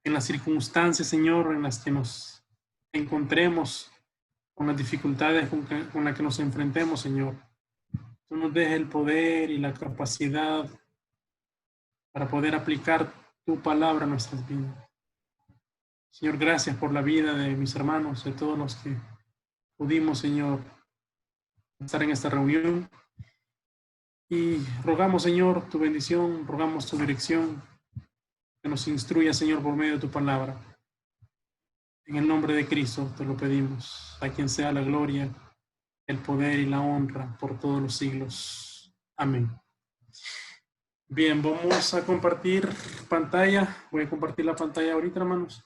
en las circunstancias, Señor, en las que nos encontremos, con las dificultades con las que nos enfrentemos, Señor. Tú nos dejes el poder y la capacidad para poder aplicar tu palabra a nuestras vidas. Señor, gracias por la vida de mis hermanos, de todos los que pudimos, Señor, estar en esta reunión. Y rogamos, Señor, tu bendición, rogamos tu dirección, que nos instruya, Señor, por medio de tu palabra. En el nombre de Cristo te lo pedimos, a quien sea la gloria, el poder y la honra por todos los siglos. Amén. Bien, vamos a compartir pantalla. Voy a compartir la pantalla ahorita, hermanos.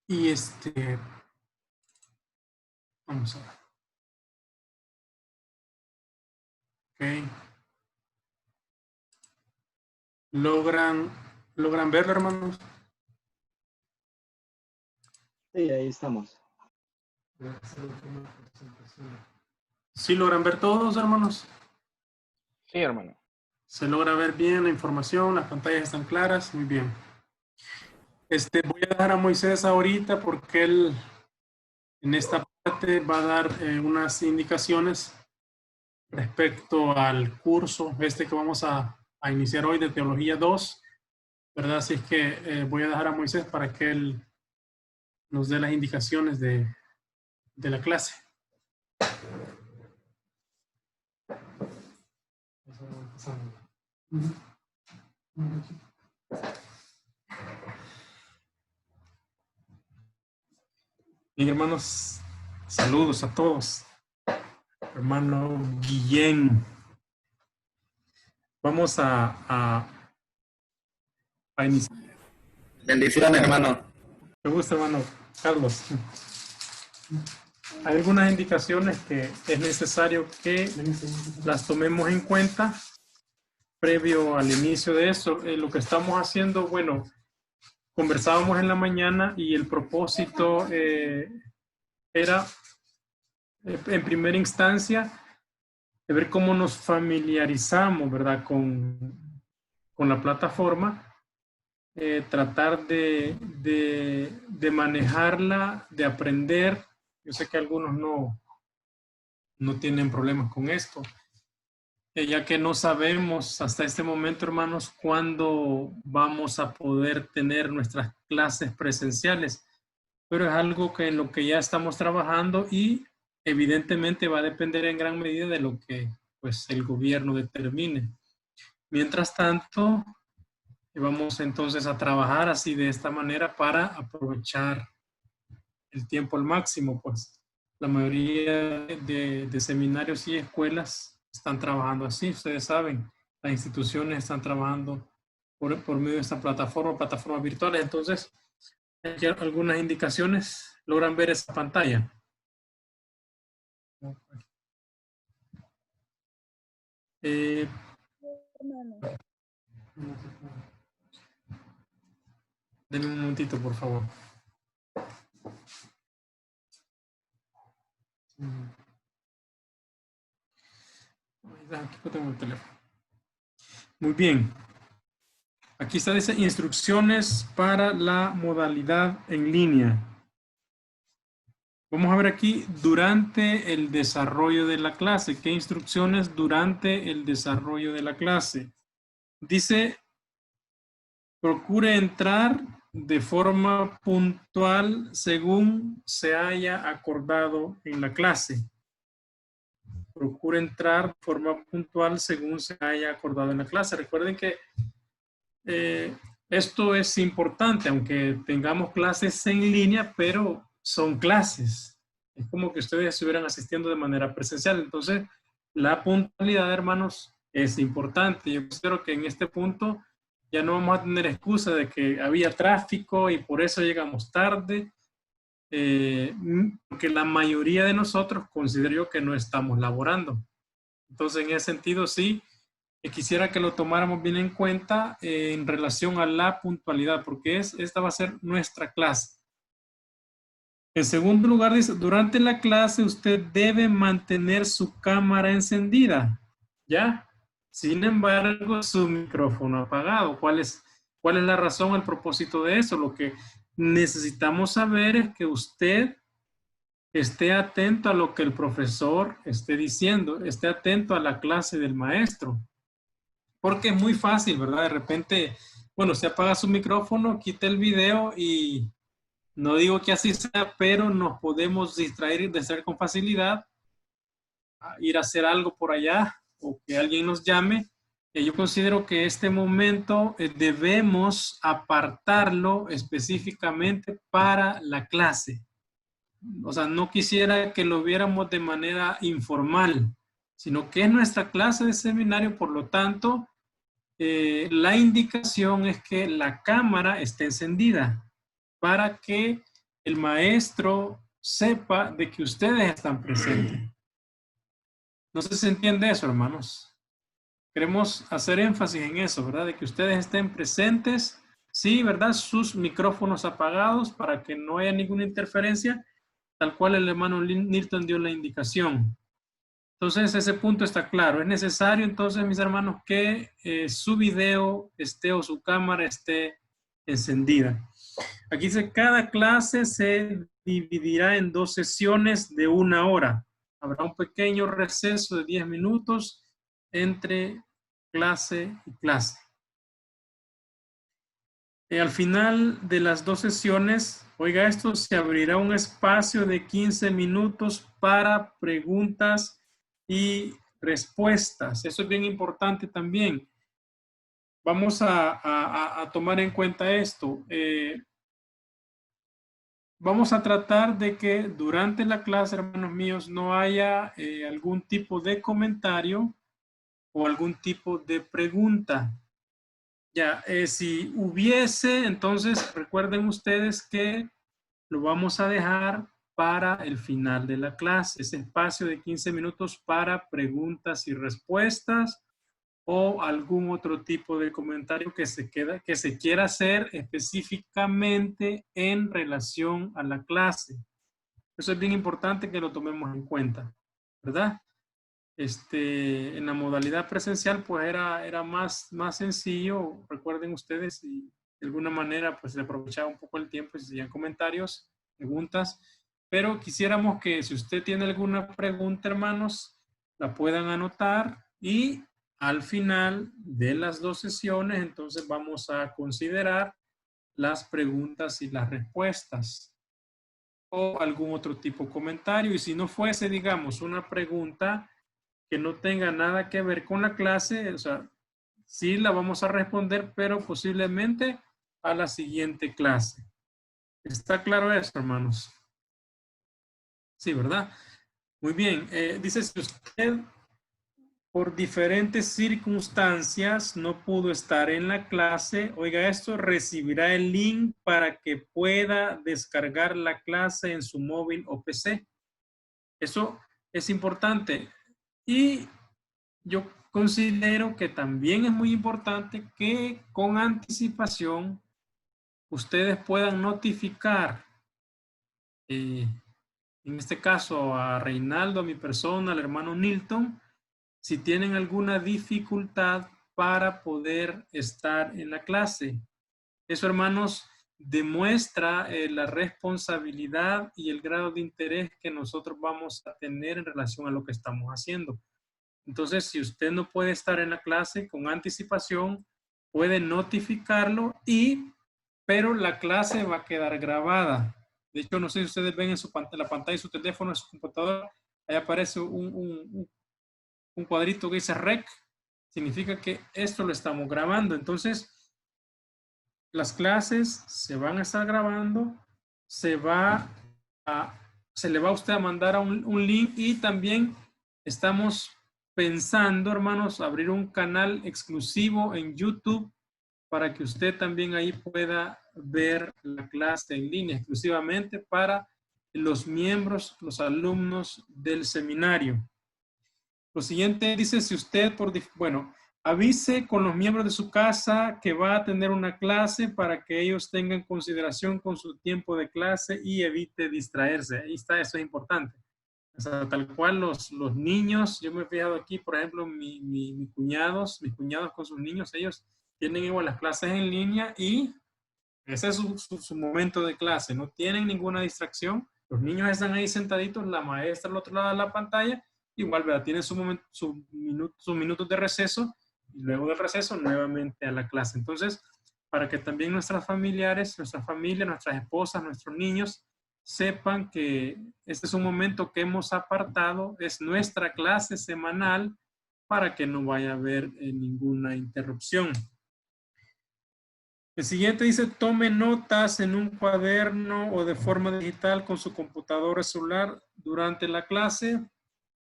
Y vamos a ver. Ok. ¿Logran verlo, hermanos? Sí, ahí estamos. ¿Sí logran ver todos, hermanos? Sí, hermano. ¿Se logra ver bien la información? ¿Las pantallas están claras? Muy bien. Voy a dejar a Moisés ahorita porque él en esta parte va a dar unas indicaciones respecto al curso que vamos a iniciar hoy de Teología 2, ¿verdad? Así es que voy a dejar a Moisés para que él nos dé las indicaciones de la clase. Bien, hermanos, saludos a todos. Hermano Guillén. Vamos a iniciar. Bendiciones, hermano. Me gusta, hermano Carlos. Hay algunas indicaciones que es necesario que las tomemos en cuenta previo al inicio de eso. Lo que estamos haciendo, bueno, conversábamos en la mañana y el propósito era, en primera instancia, de ver cómo nos familiarizamos, ¿verdad?, con la plataforma, tratar de manejarla, de aprender. Yo sé que algunos no tienen problemas con esto, ya que no sabemos hasta este momento, hermanos, cuándo vamos a poder tener nuestras clases presenciales, pero es algo que en lo que ya estamos trabajando y evidentemente va a depender en gran medida de lo que pues el gobierno determine. Mientras tanto, vamos entonces a trabajar así de esta manera para aprovechar el tiempo al máximo, pues la mayoría de seminarios y escuelas están trabajando así, ustedes saben, las instituciones están trabajando por medio de esta plataformas virtuales. Entonces, aquí algunas indicaciones. ¿Logran ver esa pantalla? Denme un momentito, por favor. Aquí tengo el teléfono. Muy bien. Aquí está, dice instrucciones para la modalidad en línea. Vamos a ver aquí durante el desarrollo de la clase. ¿Qué instrucciones durante el desarrollo de la clase? Dice, procure entrar de forma puntual según se haya acordado en la clase. Procure entrar de forma puntual según se haya acordado en la clase. Recuerden que esto es importante, aunque tengamos clases en línea, pero son clases. Es como que ustedes estuvieran asistiendo de manera presencial. Entonces, la puntualidad, hermanos, es importante. Yo espero que en este punto ya no vamos a tener excusa de que había tráfico y por eso llegamos tarde, porque la mayoría de nosotros considero que no estamos laborando. Entonces, en ese sentido, sí, quisiera que lo tomáramos bien en cuenta en relación a la puntualidad, porque esta va a ser nuestra clase. En segundo lugar, dice, durante la clase usted debe mantener su cámara encendida, ¿ya? Sin embargo, su micrófono apagado. ¿Cuál es ¿Cuál es la razón, el propósito de eso? Lo que necesitamos saber es que usted esté atento a lo que el profesor esté diciendo, esté atento a la clase del maestro. Porque es muy fácil, ¿verdad? De repente, bueno, se apaga su micrófono, quita el video y no digo que así sea, pero nos podemos distraer y distraer con facilidad, a ir a hacer algo por allá o que alguien nos llame. Yo considero que este momento debemos apartarlo específicamente para la clase. O sea, no quisiera que lo viéramos de manera informal, sino que es nuestra clase de seminario, por lo tanto, la indicación es que la cámara esté encendida para que el maestro sepa de que ustedes están presentes. No sé si se entiende eso, hermanos. Queremos hacer énfasis en eso, ¿verdad? De que ustedes estén presentes, sí, ¿verdad? Sus micrófonos apagados para que no haya ninguna interferencia, tal cual el hermano Nilton dio la indicación. Entonces, ese punto está claro. Es necesario, entonces, mis hermanos, que su video esté o su cámara esté encendida. Aquí dice, cada clase se dividirá en 2 sesiones de 1 hora. Habrá un pequeño receso de 10 minutos entre clase y clase. Al final de las 2 sesiones, oiga esto, se abrirá un espacio de 15 minutos para preguntas y respuestas. Eso es bien importante también. Vamos a tomar en cuenta esto. Vamos a tratar de que durante la clase, hermanos míos, no haya algún tipo de comentario o algún tipo de pregunta. Ya, si hubiese, entonces recuerden ustedes que lo vamos a dejar para el final de la clase, ese espacio de 15 minutos para preguntas y respuestas o algún otro tipo de comentario que se quiera hacer específicamente en relación a la clase. Eso es bien importante que lo tomemos en cuenta, ¿verdad? En la modalidad presencial pues era más sencillo, recuerden ustedes, y de alguna manera pues se aprovechaba un poco el tiempo y se hacían comentarios, preguntas, pero quisiéramos que si usted tiene alguna pregunta, hermanos, la puedan anotar y al final de las 2 sesiones entonces vamos a considerar las preguntas y las respuestas o algún otro tipo de comentario. Y si no fuese, digamos, una pregunta que no tenga nada que ver con la clase, o sea, sí la vamos a responder, pero posiblemente a la siguiente clase. ¿Está claro eso, hermanos? Sí, ¿verdad? Muy bien. Dice, si usted por diferentes circunstancias no pudo estar en la clase, oiga esto, recibirá el link para que pueda descargar la clase en su móvil o PC. Eso es importante. Y yo considero que también es muy importante que con anticipación ustedes puedan notificar, en este caso a Reinaldo, a mi persona, al hermano Nilton, si tienen alguna dificultad para poder estar en la clase. Eso, hermanos, demuestra la responsabilidad y el grado de interés que nosotros vamos a tener en relación a lo que estamos haciendo. Entonces, si usted no puede estar en la clase con anticipación, puede notificarlo pero la clase va a quedar grabada. De hecho, no sé si ustedes ven en la pantalla de su teléfono, en su computadora, ahí aparece un cuadrito que dice REC. Significa que esto lo estamos grabando. Entonces, las clases se van a estar grabando, se le va a usted a mandar un link y también estamos pensando, hermanos, abrir un canal exclusivo en YouTube para que usted también ahí pueda ver la clase en línea exclusivamente para los miembros, los alumnos del seminario. Lo siguiente dice, si usted avise con los miembros de su casa que va a tener una clase para que ellos tengan consideración con su tiempo de clase y evite distraerse. Ahí está, eso es importante. O sea, tal cual los niños, yo me he fijado aquí, por ejemplo, mis cuñados con sus niños, ellos tienen igual las clases en línea y ese es su momento de clase. No tienen ninguna distracción. Los niños están ahí sentaditos, la maestra al otro lado de la pantalla, igual, ¿verdad? Tienen sus minutos de receso y luego del receso nuevamente a la clase. Entonces, para que también nuestras familiares, nuestra familia, nuestras esposas, nuestros niños sepan que este es un momento que hemos apartado, es nuestra clase semanal para que no vaya a haber ninguna interrupción. El siguiente dice, tome notas en un cuaderno o de forma digital con su computadora celular durante la clase.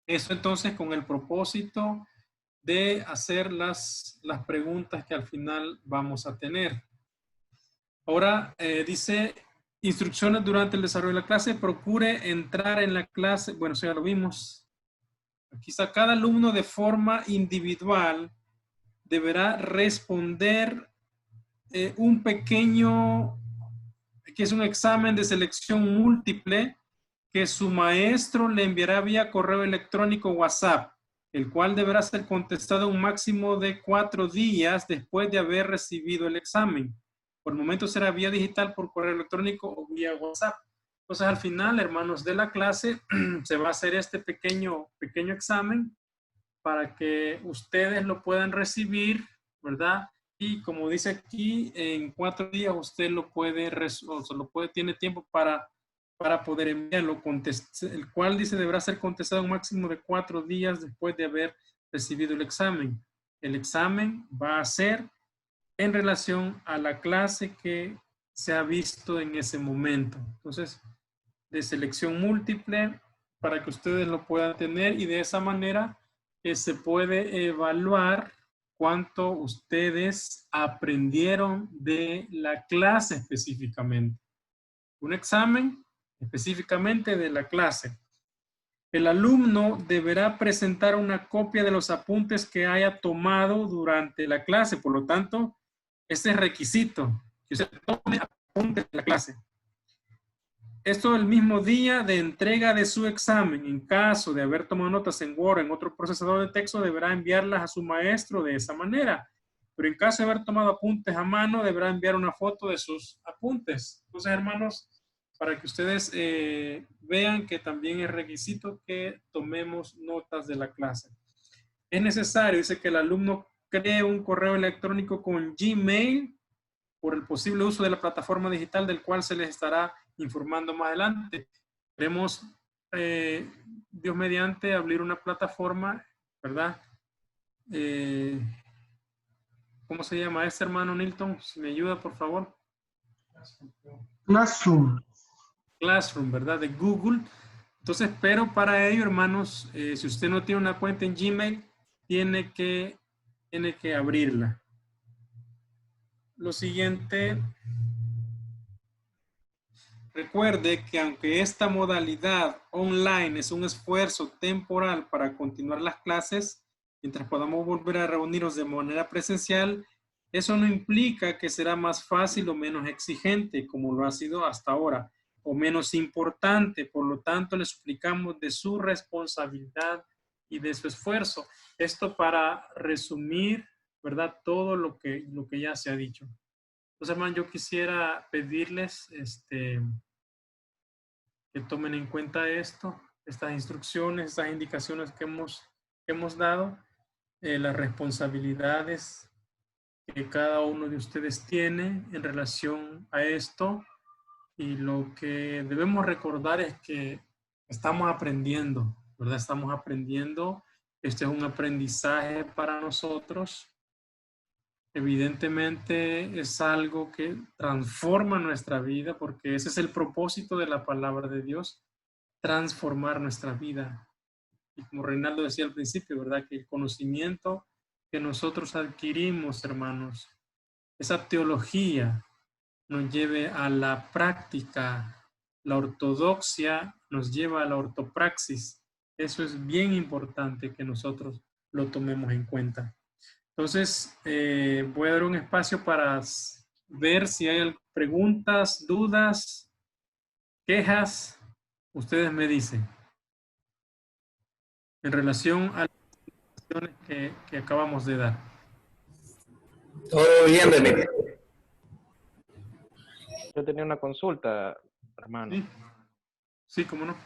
Eso entonces con el propósito de hacer las preguntas que al final vamos a tener. Ahora dice, instrucciones durante el desarrollo de la clase, procure entrar en la clase, bueno, eso ya lo vimos. Aquí está, cada alumno de forma individual deberá responder un pequeño, que es un examen de selección múltiple que su maestro le enviará vía correo electrónico WhatsApp, el cual deberá ser contestado un máximo de 4 días después de haber recibido el examen. Por el momento será vía digital, por correo electrónico o vía WhatsApp. Entonces, al final, hermanos de la clase, se va a hacer este pequeño examen para que ustedes lo puedan recibir, ¿verdad? Y como dice aquí, en 4 días usted lo puede, tiene tiempo para poder enviarlo, el cual dice deberá ser contestado un máximo de 4 días después de haber recibido el examen. El examen va a ser en relación a la clase que se ha visto en ese momento. Entonces, de selección múltiple para que ustedes lo puedan tener y de esa manera se puede evaluar cuánto ustedes aprendieron de la clase específicamente. Un examen específicamente de la clase. El alumno deberá presentar una copia de los apuntes que haya tomado durante la clase. Por lo tanto, este es requisito, que usted tome apuntes de la clase. Esto el mismo día de entrega de su examen. En caso de haber tomado notas en Word o en otro procesador de texto, deberá enviarlas a su maestro de esa manera. Pero en caso de haber tomado apuntes a mano, deberá enviar una foto de sus apuntes. Entonces, hermanos, para que ustedes vean que también es requisito que tomemos notas de la clase. Es necesario, dice, que el alumno cree un correo electrónico con Gmail por el posible uso de la plataforma digital del cual se les estará informando más adelante. Queremos, Dios mediante, abrir una plataforma, ¿verdad? ¿Cómo se llama este, hermano Nilton? Si me ayuda, por favor. Classroom. Classroom, ¿verdad? De Google. Entonces, pero para ello, hermanos, si usted no tiene una cuenta en Gmail, tiene que abrirla. Lo siguiente, recuerde que aunque esta modalidad online es un esfuerzo temporal para continuar las clases, mientras podamos volver a reunirnos de manera presencial, eso no implica que será más fácil o menos exigente como lo ha sido hasta ahora, o menos importante. Por lo tanto, le suplicamos de su responsabilidad y de su esfuerzo. Esto para resumir, ¿verdad? Todo lo que ya se ha dicho. Entonces, hermano, yo quisiera pedirles que tomen en cuenta esto, estas instrucciones, estas indicaciones que hemos dado, las responsabilidades que cada uno de ustedes tiene en relación a esto, y lo que debemos recordar es que estamos aprendiendo, ¿verdad? Estamos aprendiendo. Este es un aprendizaje para nosotros. Evidentemente es algo que transforma nuestra vida, porque ese es el propósito de la palabra de Dios, transformar nuestra vida. Y como Reinaldo decía al principio, ¿verdad? Que el conocimiento que nosotros adquirimos, hermanos, esa teología nos lleve a la práctica. La ortodoxia nos lleva a la ortopraxis. Eso es bien importante que nosotros lo tomemos en cuenta. Entonces, voy a dar un espacio para ver si hay preguntas, dudas, quejas. Ustedes me dicen en relación a las instrucciones que acabamos de dar. Todo bien, Denis. Yo tenía una consulta, hermano. Sí, sí, cómo no.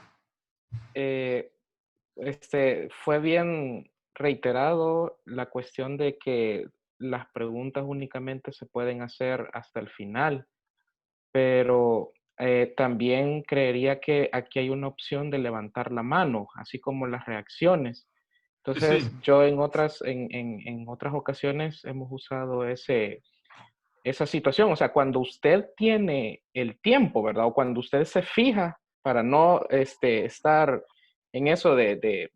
Fue bien reiterado la cuestión de que las preguntas únicamente se pueden hacer hasta el final, pero también creería que aquí hay una opción de levantar la mano, así como las reacciones. Sí, Entonces, sí. yo en otras ocasiones hemos usado esa situación. O sea, cuando usted tiene el tiempo, ¿verdad? O cuando usted se fija para no estar en eso de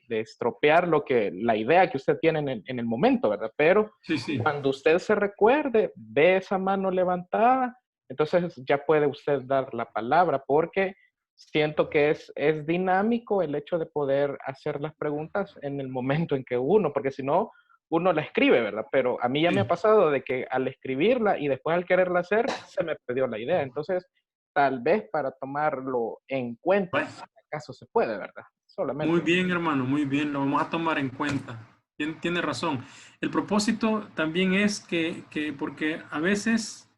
estropear la idea que usted tiene en el momento, ¿verdad? Pero Sí, sí. cuando usted se recuerde, ve esa mano levantada, entonces ya puede usted dar la palabra, porque siento que es dinámico el hecho de poder hacer las preguntas en el momento en que uno, porque si no, uno la escribe, ¿verdad? Pero a mí ya me ha pasado de que al escribirla y después al quererla hacer, se me perdió la idea. Entonces, tal vez para tomarlo en cuenta, si acaso se puede, ¿verdad? Muy Solamente. bien, hermano, muy bien, lo vamos a tomar en cuenta. Tiene razón. El propósito también es porque a veces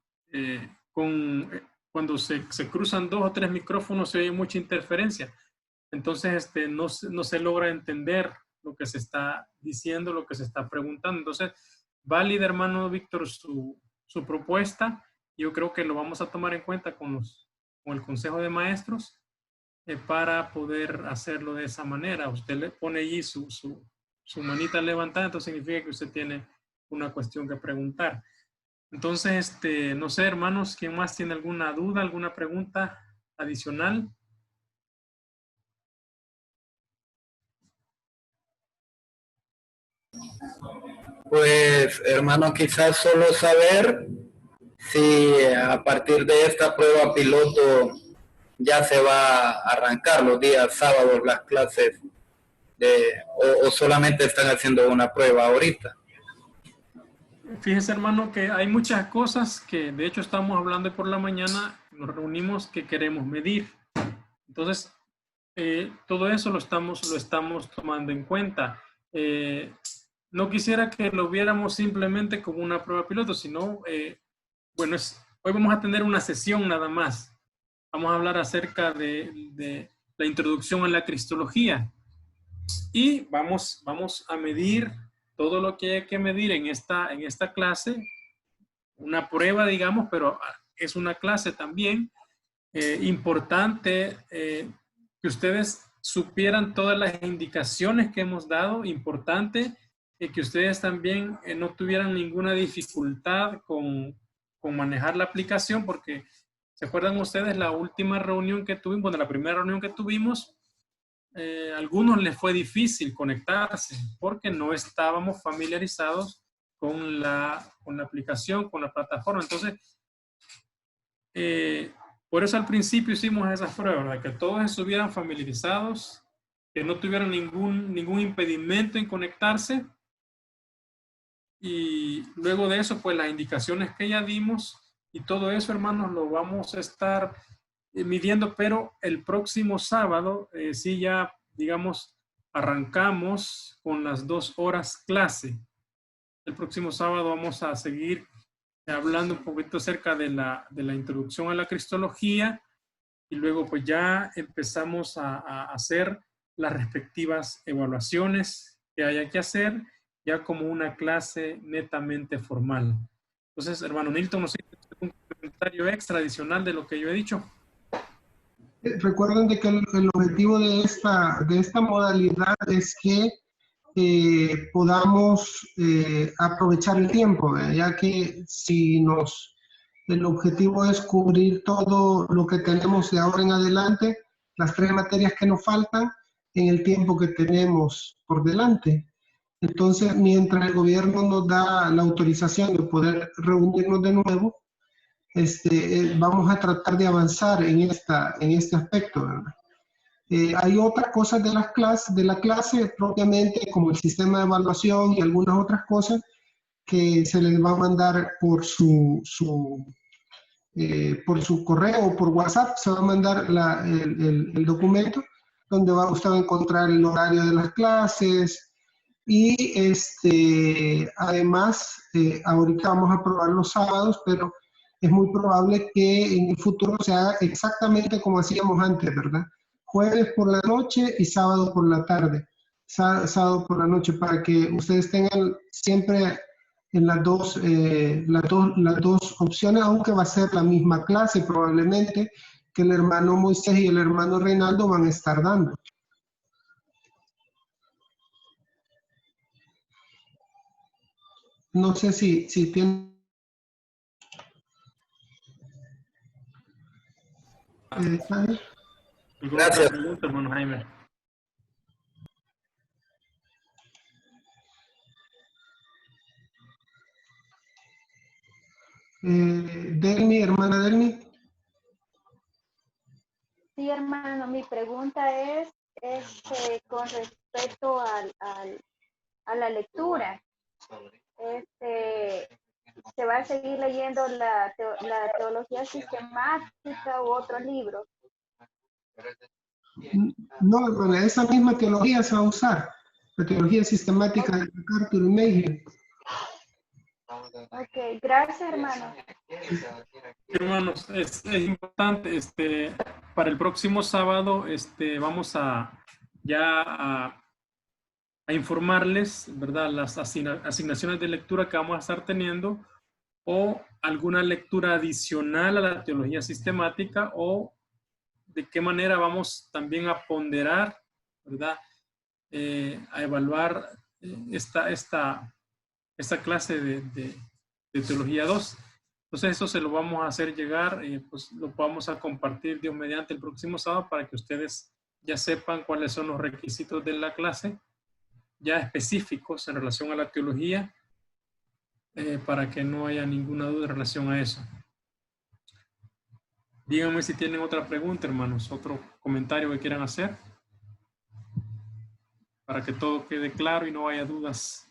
cuando se cruzan 2 o 3 micrófonos se oye mucha interferencia. Entonces, no se logra entender lo que se está diciendo, lo que se está preguntando. Entonces, válida, hermano Víctor, su propuesta. Yo creo que lo vamos a tomar en cuenta con el Consejo de Maestros para poder hacerlo de esa manera. Usted le pone allí su manita levantada, entonces significa que usted tiene una cuestión que preguntar. Entonces, no sé, hermanos, ¿quién más tiene alguna duda, alguna pregunta adicional? Pues, hermano, quizás solo saber si a partir de esta prueba piloto ya se va a arrancar los días sábados las clases o solamente están haciendo una prueba ahorita. Fíjese, hermano, que hay muchas cosas que de hecho estamos hablando por la mañana, nos reunimos que queremos medir. Entonces, todo eso lo estamos tomando en cuenta. No quisiera que lo viéramos simplemente como una prueba piloto, sino, bueno, hoy vamos a tener una sesión nada más. Vamos a hablar acerca de la introducción a la cristología y vamos a medir todo lo que hay que medir en esta clase, una prueba, digamos, pero es una clase también importante que ustedes supieran todas las indicaciones que hemos dado, importante que ustedes también no tuvieran ninguna dificultad con manejar la aplicación, porque ¿se acuerdan ustedes la última reunión que tuvimos? Bueno, la primera reunión que tuvimos, a algunos les fue difícil conectarse porque no estábamos familiarizados con la aplicación, con la plataforma. Entonces, por eso al principio hicimos esas pruebas, ¿verdad? Que todos estuvieran familiarizados, que no tuvieran ningún impedimento en conectarse. Y luego de eso, pues las indicaciones que ya dimos y todo eso, hermanos, lo vamos a estar midiendo, pero el próximo sábado, sí ya, digamos, arrancamos con las 2 horas clase. El próximo sábado vamos a seguir hablando un poquito acerca de la introducción a la cristología y luego pues ya empezamos a hacer las respectivas evaluaciones que haya que hacer ya como una clase netamente formal. Entonces, hermano Nilton, no sé si tiene un comentario extra adicional de lo que yo he dicho. Recuerden de que el objetivo de esta modalidad es que podamos aprovechar el tiempo, ya que si el objetivo es cubrir todo lo que tenemos de ahora en adelante, las 3 materias que nos faltan en el tiempo que tenemos por delante. Entonces, mientras el gobierno nos da la autorización de poder reunirnos de nuevo, vamos a tratar de avanzar en este aspecto, ¿verdad? Hay otras cosas de la clase propiamente, como el sistema de evaluación y algunas otras cosas que se les va a mandar por su correo o por WhatsApp. Se va a mandar el documento donde usted va a encontrar el horario de las clases, Y además, ahorita vamos a probar los sábados, pero es muy probable que en el futuro se haga exactamente como hacíamos antes, ¿verdad? Jueves por la noche y sábado por la tarde. Sábado por la noche, para que ustedes tengan siempre en las dos opciones, aunque va a ser la misma clase probablemente que el hermano Moisés y el hermano Reinaldo van a estar dando. No sé si tienen... ¿Sabe? ¿Alguna otra Gracias. pregunta, hermano Jaime? Delmi, hermana Delmi. Sí, hermano, mi pregunta es con respecto a la lectura. ¿Se va a seguir leyendo la teología sistemática u otros libros? No, hermana, esa misma teología se va a usar. La teología sistemática de MacArthur y Mayhew. Ok, gracias, hermano. Hermanos, es importante, para el próximo sábado, vamos a informarles, ¿verdad? Las asignaciones de lectura que vamos a estar teniendo, o alguna lectura adicional a la teología sistemática, o de qué manera vamos también a ponderar, ¿verdad? A evaluar esta clase de teología 2. Entonces eso se lo vamos a hacer llegar, pues lo vamos a compartir Dios mediante el próximo sábado, para que ustedes ya sepan cuáles son los requisitos de la clase, ya específicos en relación a la teología, para que no haya ninguna duda en relación a eso. Díganme si tienen otra pregunta, hermanos, otro comentario que quieran hacer, para que todo quede claro y no haya dudas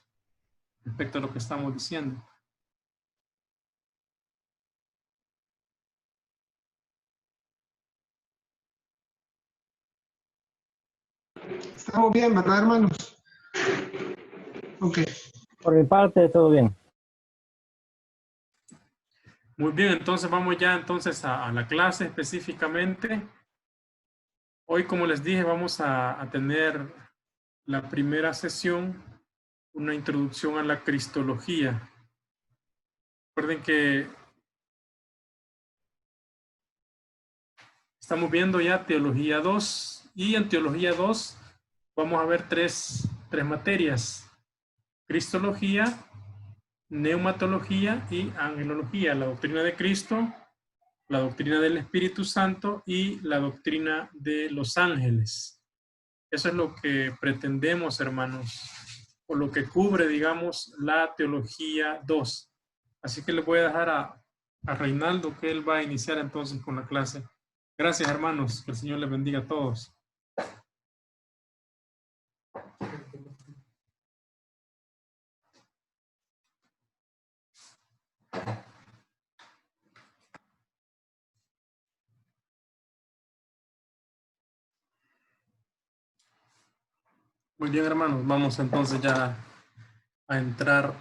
respecto a lo que estamos diciendo. Estamos bien, ¿verdad, hermanos? Ok. Por mi parte, todo bien. Muy bien, entonces vamos ya entonces a la clase específicamente. Hoy, como les dije, vamos a tener la primera sesión, una introducción a la cristología. Recuerden que estamos viendo ya teología 2, y en teología 2 vamos a ver tres materias: cristología, neumatología y angelología, la doctrina de Cristo, la doctrina del Espíritu Santo y la doctrina de los ángeles. Eso es lo que pretendemos, hermanos, o lo que cubre, digamos, la teología 2. Así que le voy a dejar a Reinaldo, que él va a iniciar entonces con la clase. Gracias, hermanos. Que el Señor les bendiga a todos. Muy bien, hermanos. Vamos entonces ya a entrar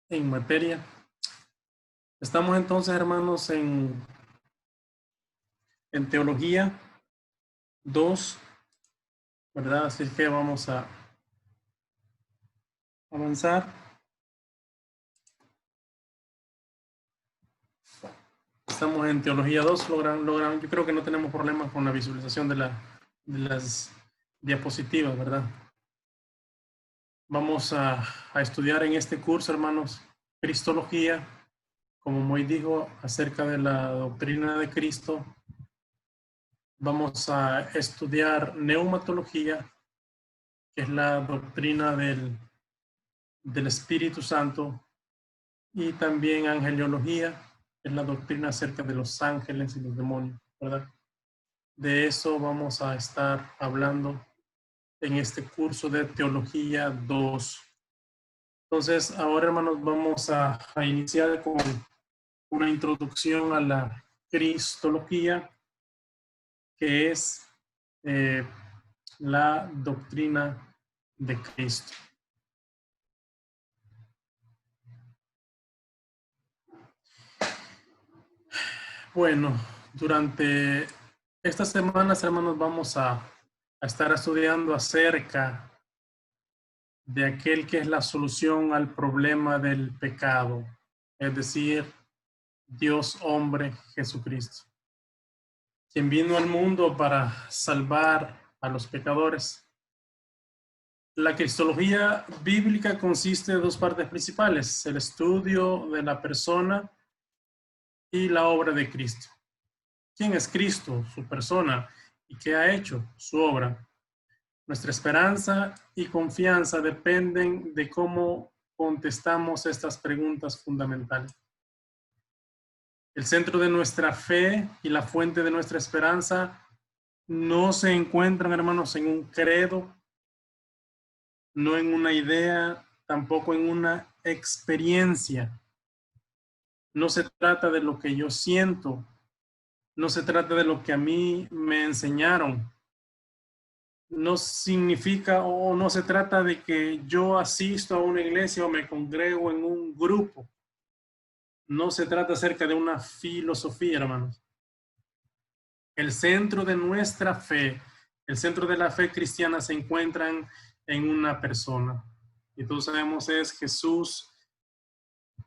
en materia. Estamos entonces, hermanos, en teología 2, ¿verdad? Así que vamos a avanzar. Estamos en teología 2, logran, yo creo que no tenemos problemas con la visualización de las diapositivas, ¿verdad? Vamos a estudiar en este curso, hermanos, cristología, como Moy dijo, acerca de la doctrina de Cristo. Vamos a estudiar neumatología, que es la doctrina del Espíritu Santo, y también angeliología, que es la doctrina acerca de los ángeles y los demonios, ¿verdad? De eso vamos a estar hablando en este curso de teología 2. Entonces, ahora, hermanos, vamos a iniciar con una introducción a la cristología, que es la doctrina de Cristo. Bueno, durante estas semanas, hermanos, vamos a estar estudiando acerca de aquel que es la solución al problema del pecado, es decir, Dios hombre Jesucristo, quien vino al mundo para salvar a los pecadores. La cristología bíblica consiste de dos partes principales: el estudio de la persona y la obra de Cristo. ¿Quién es Cristo? Su persona. ¿Y qué ha hecho? Su obra. Nuestra esperanza y confianza dependen de cómo contestamos estas preguntas fundamentales. El centro de nuestra fe y la fuente de nuestra esperanza no se encuentran, hermanos, en un credo, no en una idea, tampoco en una experiencia. No se trata de lo que yo siento, no se trata de lo que a mí me enseñaron. No significa o no se trata de que yo asisto a una iglesia o me congrego en un grupo. No se trata acerca de una filosofía, hermanos. El centro de nuestra fe, el centro de la fe cristiana se encuentran en una persona. Y todos sabemos es Jesús,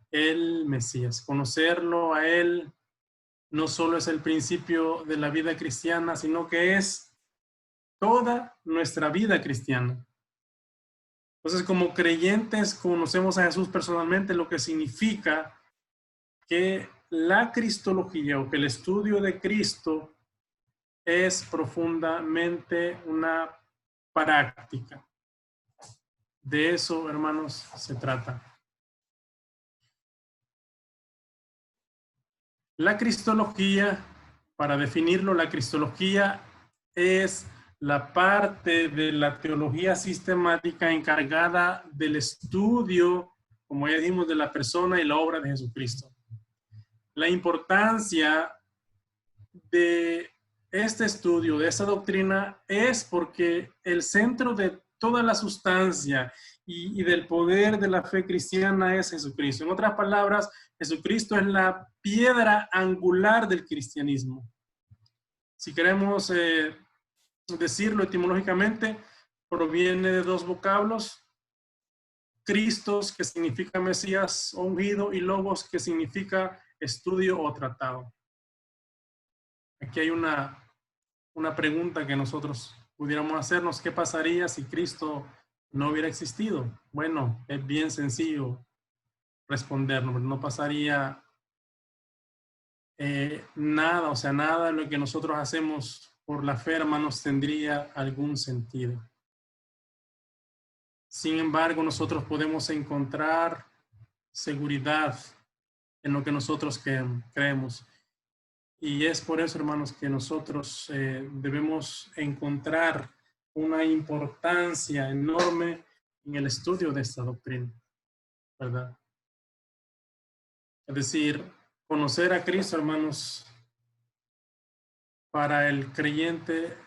el Mesías. Conocerlo a Él no solo es el principio de la vida cristiana, sino que es toda nuestra vida cristiana. Entonces, como creyentes, conocemos a Jesús personalmente, lo que significa que la cristología o que el estudio de Cristo es profundamente una práctica. De eso, hermanos, se trata. La cristología, para definirlo, la cristología es la parte de la teología sistemática encargada del estudio, como ya dijimos, de la persona y la obra de Jesucristo. La importancia de este estudio, de esta doctrina, es porque el centro de toda la sustancia y del poder de la fe cristiana es Jesucristo. En otras palabras, Jesucristo es la piedra angular del cristianismo. Si queremos decirlo etimológicamente, proviene de dos vocablos: Christos, que significa Mesías o ungido, y Logos, que significa estudio o tratado. Aquí hay una pregunta que nosotros pudiéramos hacernos: ¿qué pasaría si Cristo no hubiera existido? Bueno, es bien sencillo respondernos. No pasaría nada, o sea, nada de lo que nosotros hacemos por la fe, hermanos, tendría algún sentido. Sin embargo, nosotros podemos encontrar seguridad en lo que nosotros creemos. Y es por eso, hermanos, que nosotros debemos encontrar una importancia enorme en el estudio de esta doctrina, ¿verdad? Es decir, conocer a Cristo, hermanos, para el creyente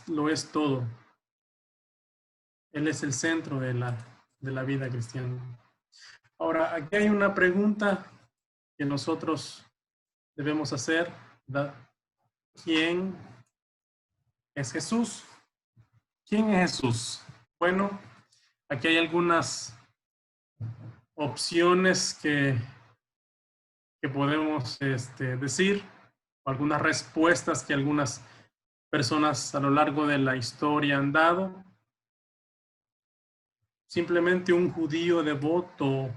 lo es todo. Él es el centro de la vida cristiana. Ahora, aquí hay una pregunta que nosotros debemos hacer, ¿verdad? ¿Quién es Jesús? ¿Quién es Jesús? Bueno, aquí hay algunas opciones que podemos decir, algunas respuestas que algunas personas a lo largo de la historia han dado. Simplemente un judío devoto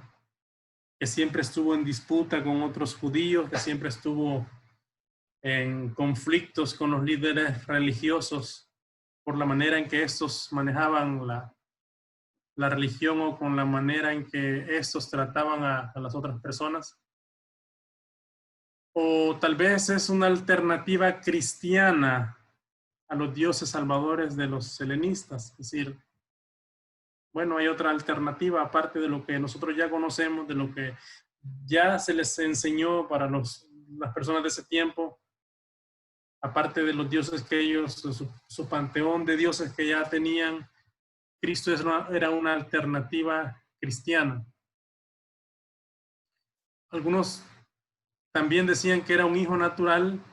que siempre estuvo en disputa con otros judíos, que siempre estuvo en conflictos con los líderes religiosos por la manera en que estos manejaban la religión o con la manera en que estos trataban a las otras personas. O tal vez es una alternativa cristiana a los dioses salvadores de los helenistas. Es decir, bueno, hay otra alternativa aparte de lo que nosotros ya conocemos, de lo que ya se les enseñó para las personas de ese tiempo, aparte de los dioses que ellos, su panteón de dioses que ya tenían. Cristo era una alternativa cristiana. Algunos También decían que era un hijo natural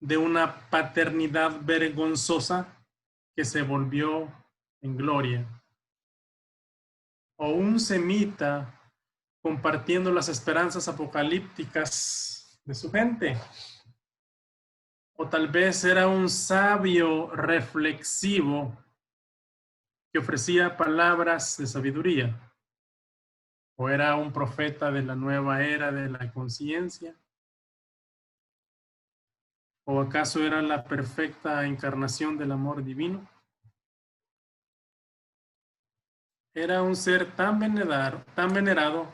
de una paternidad vergonzosa que se volvió en gloria. O un semita compartiendo las esperanzas apocalípticas de su gente. O tal vez era un sabio reflexivo que ofrecía palabras de sabiduría. O era un profeta de la nueva era de la conciencia. ¿O acaso era la perfecta encarnación del amor divino? Era un ser tan venerado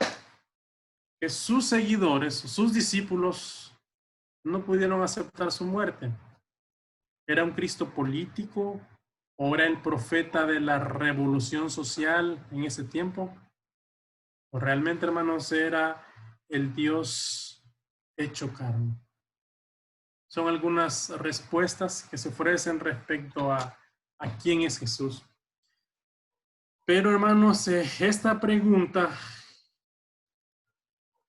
que sus seguidores, sus discípulos, no pudieron aceptar su muerte. ¿Era un Cristo político o era el profeta de la revolución social en ese tiempo? ¿O realmente, hermanos, era el Dios hecho carne? Son algunas respuestas que se ofrecen respecto a quién es Jesús. Pero, hermanos, esta pregunta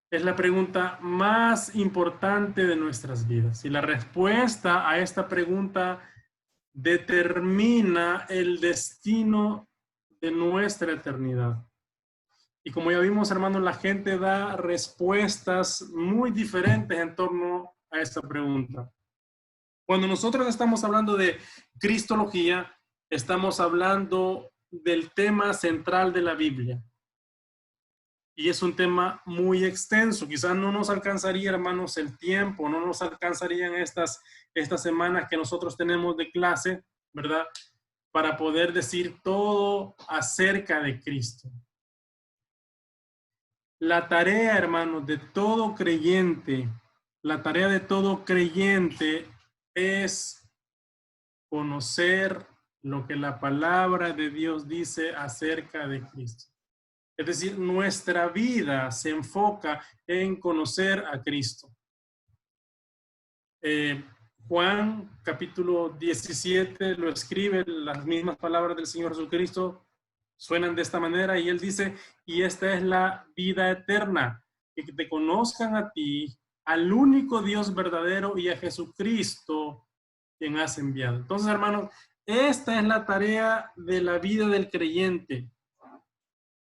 es la pregunta más importante de nuestras vidas. Y la respuesta a esta pregunta determina el destino de nuestra eternidad. Y como ya vimos, hermanos, la gente da respuestas muy diferentes en torno a esta pregunta. Cuando nosotros estamos hablando de cristología, estamos hablando del tema central de la Biblia. Y es un tema muy extenso. Quizás no nos alcanzaría, hermanos, el tiempo, no nos alcanzarían estas semanas que nosotros tenemos de clase, ¿verdad? Para poder decir todo acerca de Cristo. La tarea, hermanos, de todo creyente, la tarea de todo creyente es conocer lo que la palabra de Dios dice acerca de Cristo. Es decir, nuestra vida se enfoca en conocer a Cristo. Juan capítulo 17 lo escribe, las mismas palabras del Señor Jesucristo suenan de esta manera y él dice, y esta es la vida eterna, que te conozcan a ti, al único Dios verdadero y a Jesucristo quien has enviado. Entonces, hermanos, esta es la tarea de la vida del creyente.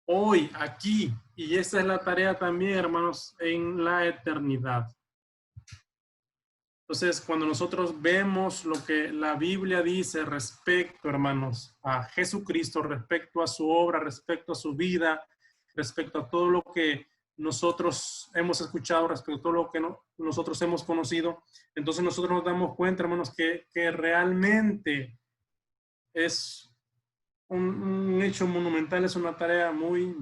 Hoy, aquí, y esa es la tarea también, hermanos, en la eternidad. Entonces, cuando nosotros vemos lo que la Biblia dice respecto, hermanos, a Jesucristo, respecto a su obra, respecto a su vida, respecto a todo lo que nosotros hemos escuchado, respecto a todo lo que nosotros hemos conocido, entonces nosotros nos damos cuenta, hermanos, que realmente es un hecho monumental, es una tarea muy,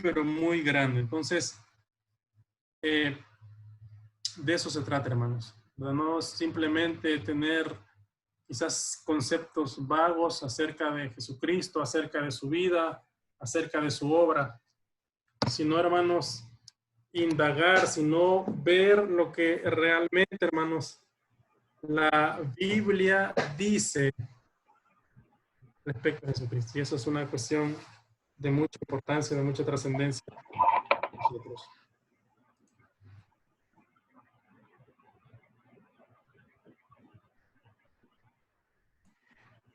pero muy grande. Entonces, de eso se trata, hermanos. No simplemente tener quizás conceptos vagos acerca de Jesucristo, acerca de su vida, acerca de su obra, sino, hermanos, indagar, sino ver lo que realmente, hermanos, la Biblia dice respecto a Jesucristo. Y eso es una cuestión de mucha importancia, de mucha trascendencia para nosotros.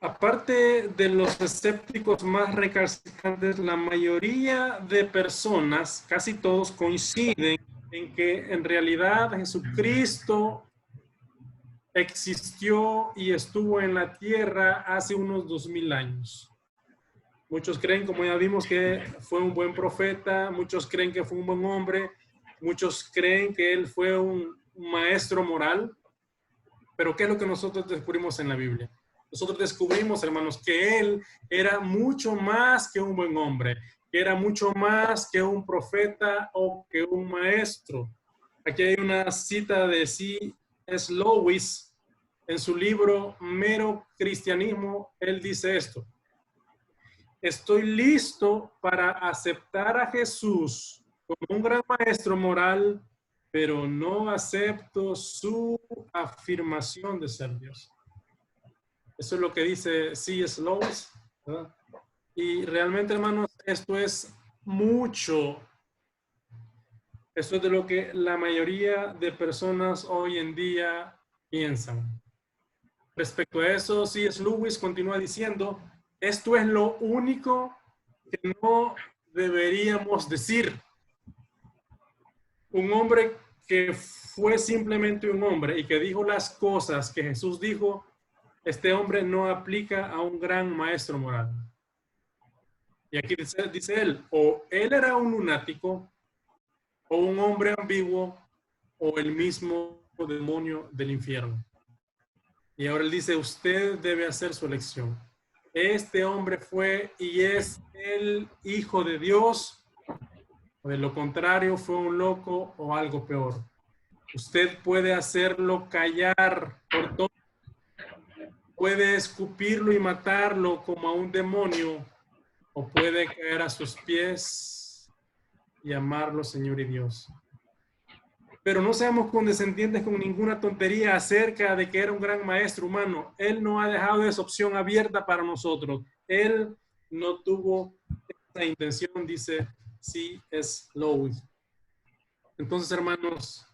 Aparte de los escépticos más recalcitrantes, la mayoría de personas, casi todos, coinciden en que en realidad Jesucristo existió y estuvo en la tierra hace unos 2000 años. Muchos creen, como ya vimos, que fue un buen profeta, muchos creen que fue un buen hombre, muchos creen que él fue un maestro moral, pero ¿qué es lo que nosotros descubrimos en la Biblia? Nosotros descubrimos, hermanos, que él era mucho más que un buen hombre, que era mucho más que un profeta o que un maestro. Aquí hay una cita de C.S. Lewis en su libro Mero Cristianismo. Él dice esto: estoy listo para aceptar a Jesús como un gran maestro moral, pero no acepto su afirmación de ser Dios. Eso es lo que dice C.S. Lewis, ¿verdad? Y realmente, hermanos, esto es mucho Eso es de lo que la mayoría de personas hoy en día piensan. Respecto a eso, C.S. Lewis continúa diciendo, esto es lo único que no deberíamos decir. Un hombre que fue simplemente un hombre y que dijo las cosas que Jesús dijo, este hombre no aplica a un gran maestro moral. Y aquí dice él, o él era un lunático, o un hombre ambiguo, o el mismo demonio del infierno. Y ahora él dice, usted debe hacer su elección. Este hombre fue y es el Hijo de Dios, o de lo contrario fue un loco o algo peor. Usted puede hacerlo callar por todo. Puede escupirlo y matarlo como a un demonio, o puede caer a sus pies y amarlo, Señor y Dios. Pero no seamos condescendientes con ninguna tontería acerca de que era un gran maestro humano. Él no ha dejado esa opción abierta para nosotros. Él no tuvo esa intención, dice C.S. Lewis. Entonces, hermanos,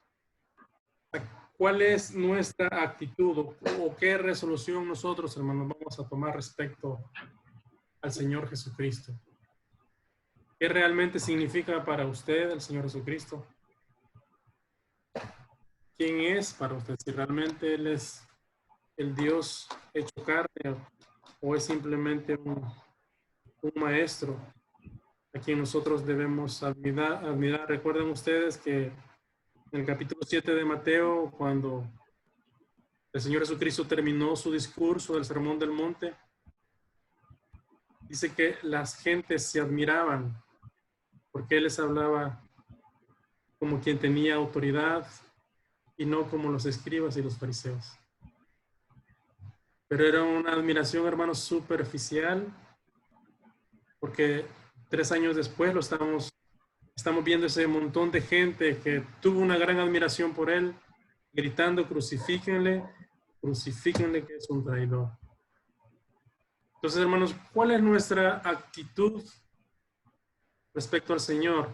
¿cuál es nuestra actitud o qué resolución nosotros, hermanos, vamos a tomar respecto al Señor Jesucristo? ¿Qué realmente significa para usted el Señor Jesucristo? ¿Quién es para usted? Si realmente Él es el Dios hecho carne o es simplemente un maestro a quien nosotros debemos admirar. Recuerden ustedes que en el capítulo 7 de Mateo, cuando el Señor Jesucristo terminó su discurso del Sermón del Monte, dice que las gentes se admiraban porque Él les hablaba como quien tenía autoridad y no como los escribas y los fariseos. Pero era una admiración, hermanos, superficial, porque 3 años después estamos viendo ese montón de gente que tuvo una gran admiración por Él, gritando, crucifíquenle que es un traidor. Entonces, hermanos, ¿cuál es nuestra actitud respecto al Señor?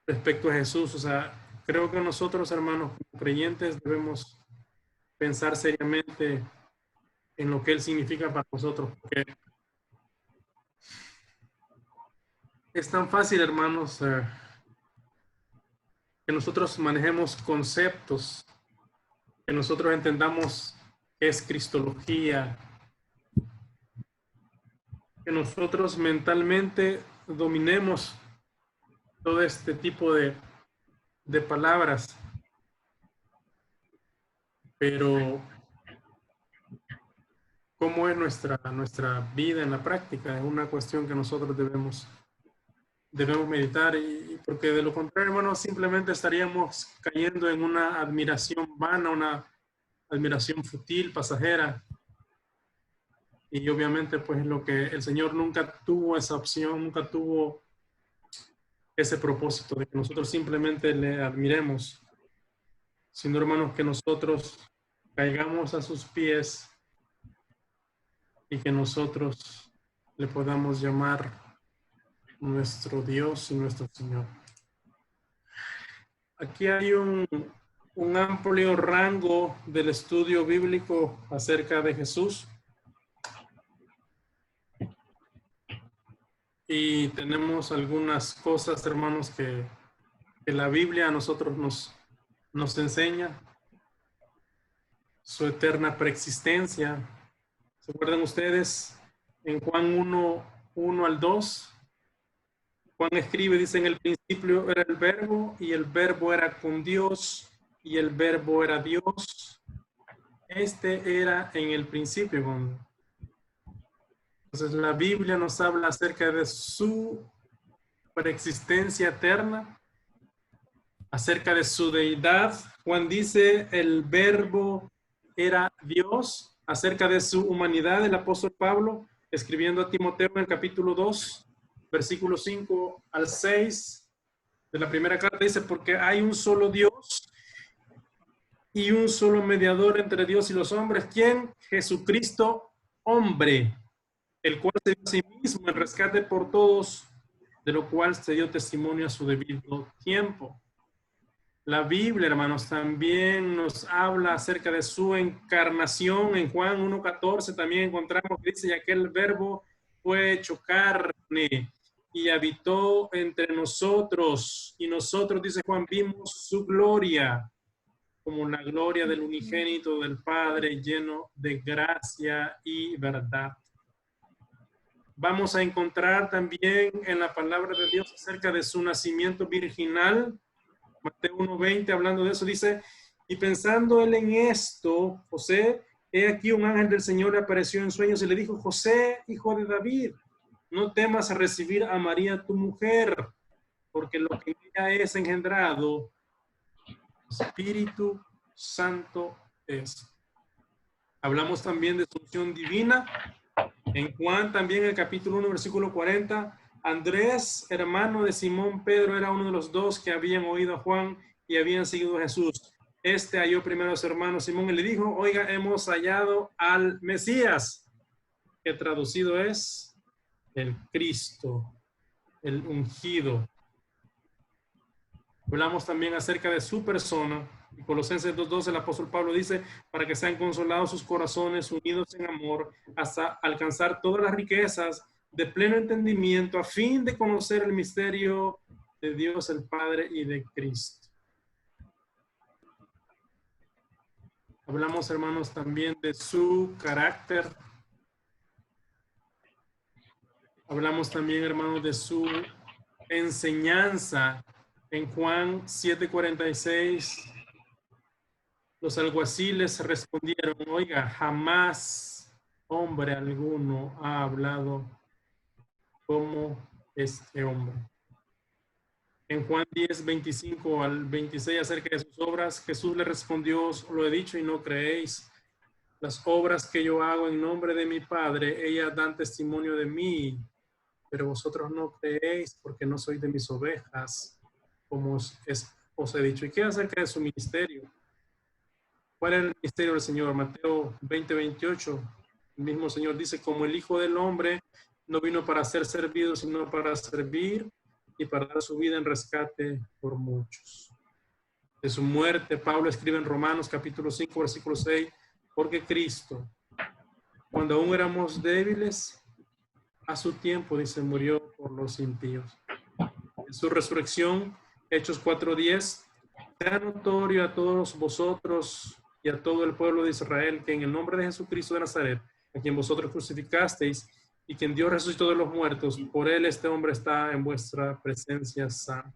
Respecto a Jesús, o sea, creo que nosotros, hermanos, como creyentes, debemos pensar seriamente en lo que Él significa para nosotros, porque es tan fácil, hermanos, que nosotros manejemos conceptos, que nosotros entendamos qué es cristología, que nosotros mentalmente dominemos todo este tipo de palabras, pero ¿cómo es nuestra vida en la práctica? Es una cuestión que nosotros debemos meditar, y porque de lo contrario, hermanos, simplemente estaríamos cayendo en una admiración vana, una admiración fútil, pasajera. Y obviamente, pues lo que el Señor nunca tuvo esa opción, nunca tuvo ese propósito de que nosotros simplemente le admiremos, sino, hermanos, que nosotros caigamos a sus pies y que nosotros le podamos llamar nuestro Dios y nuestro Señor. Aquí hay un amplio rango del estudio bíblico acerca de Jesús. Y tenemos algunas cosas, hermanos, que la Biblia a nosotros nos enseña. Su eterna preexistencia. ¿Se acuerdan ustedes? En Juan 1 al 2, Juan escribe, dice, en el principio era el verbo, y el verbo era con Dios, y el verbo era Dios. Este era en el principio con Dios. Entonces la Biblia nos habla acerca de su preexistencia eterna, acerca de su deidad. Juan dice el verbo era Dios. Acerca de su humanidad, el apóstol Pablo, escribiendo a Timoteo en el capítulo 2, versículos 5 al 6 de la primera carta, dice, porque hay un solo Dios y un solo mediador entre Dios y los hombres, ¿quién? Jesucristo, hombre, el cual se dio a sí mismo en rescate por todos, de lo cual se dio testimonio a su debido tiempo. La Biblia, hermanos, también nos habla acerca de su encarnación. En Juan 1:14 también encontramos que dice, y aquel verbo fue hecho carne y habitó entre nosotros. Y nosotros, dice Juan, vimos su gloria, como la gloria del unigénito del Padre, lleno de gracia y verdad. Vamos a encontrar también en la palabra de Dios acerca de su nacimiento virginal. Mateo 1:20, hablando de eso, dice, y pensando él en esto, José, he aquí un ángel del Señor le apareció en sueños y le dijo, José, hijo de David, no temas a recibir a María tu mujer, porque lo que en ella es engendrado, Espíritu Santo es. Hablamos también de su unción divina. En Juan también, el capítulo 1, versículo 40, Andrés, hermano de Simón Pedro, era uno de los dos que habían oído a Juan y habían seguido a Jesús. Este halló primero a su hermano Simón y le dijo, oiga, hemos hallado al Mesías, que traducido es el Cristo, el ungido. Hablamos también acerca de su persona. En Colosenses 2:12 el apóstol Pablo dice, para que sean consolados sus corazones unidos en amor hasta alcanzar todas las riquezas de pleno entendimiento a fin de conocer el misterio de Dios el Padre y de Cristo. Hablamos, hermanos, también de su carácter. Hablamos también, hermanos, de su enseñanza. En Juan 7:46, los alguaciles respondieron, oiga, jamás hombre alguno ha hablado como este hombre. En Juan 10:25 al 26, acerca de sus obras, Jesús le respondió, os lo he dicho y no creéis. Las obras que yo hago en nombre de mi Padre, ellas dan testimonio de mí, pero vosotros no creéis porque no sois de mis ovejas, como os he dicho. ¿Y qué acerca de su ministerio? ¿Cuál era el ministerio del Señor? Mateo 20:28. El mismo Señor dice, como el Hijo del Hombre no vino para ser servido, sino para servir y para dar su vida en rescate por muchos. De su muerte, Pablo escribe en Romanos capítulo 5, versículo 6, porque Cristo, cuando aún éramos débiles, a su tiempo, dice, murió por los impíos. En su resurrección, Hechos 4:10, sea notorio a todos vosotros y a todo el pueblo de Israel que en el nombre de Jesucristo de Nazaret, a quien vosotros crucificasteis y quien Dios resucitó de los muertos, por él este hombre está en vuestra presencia sano.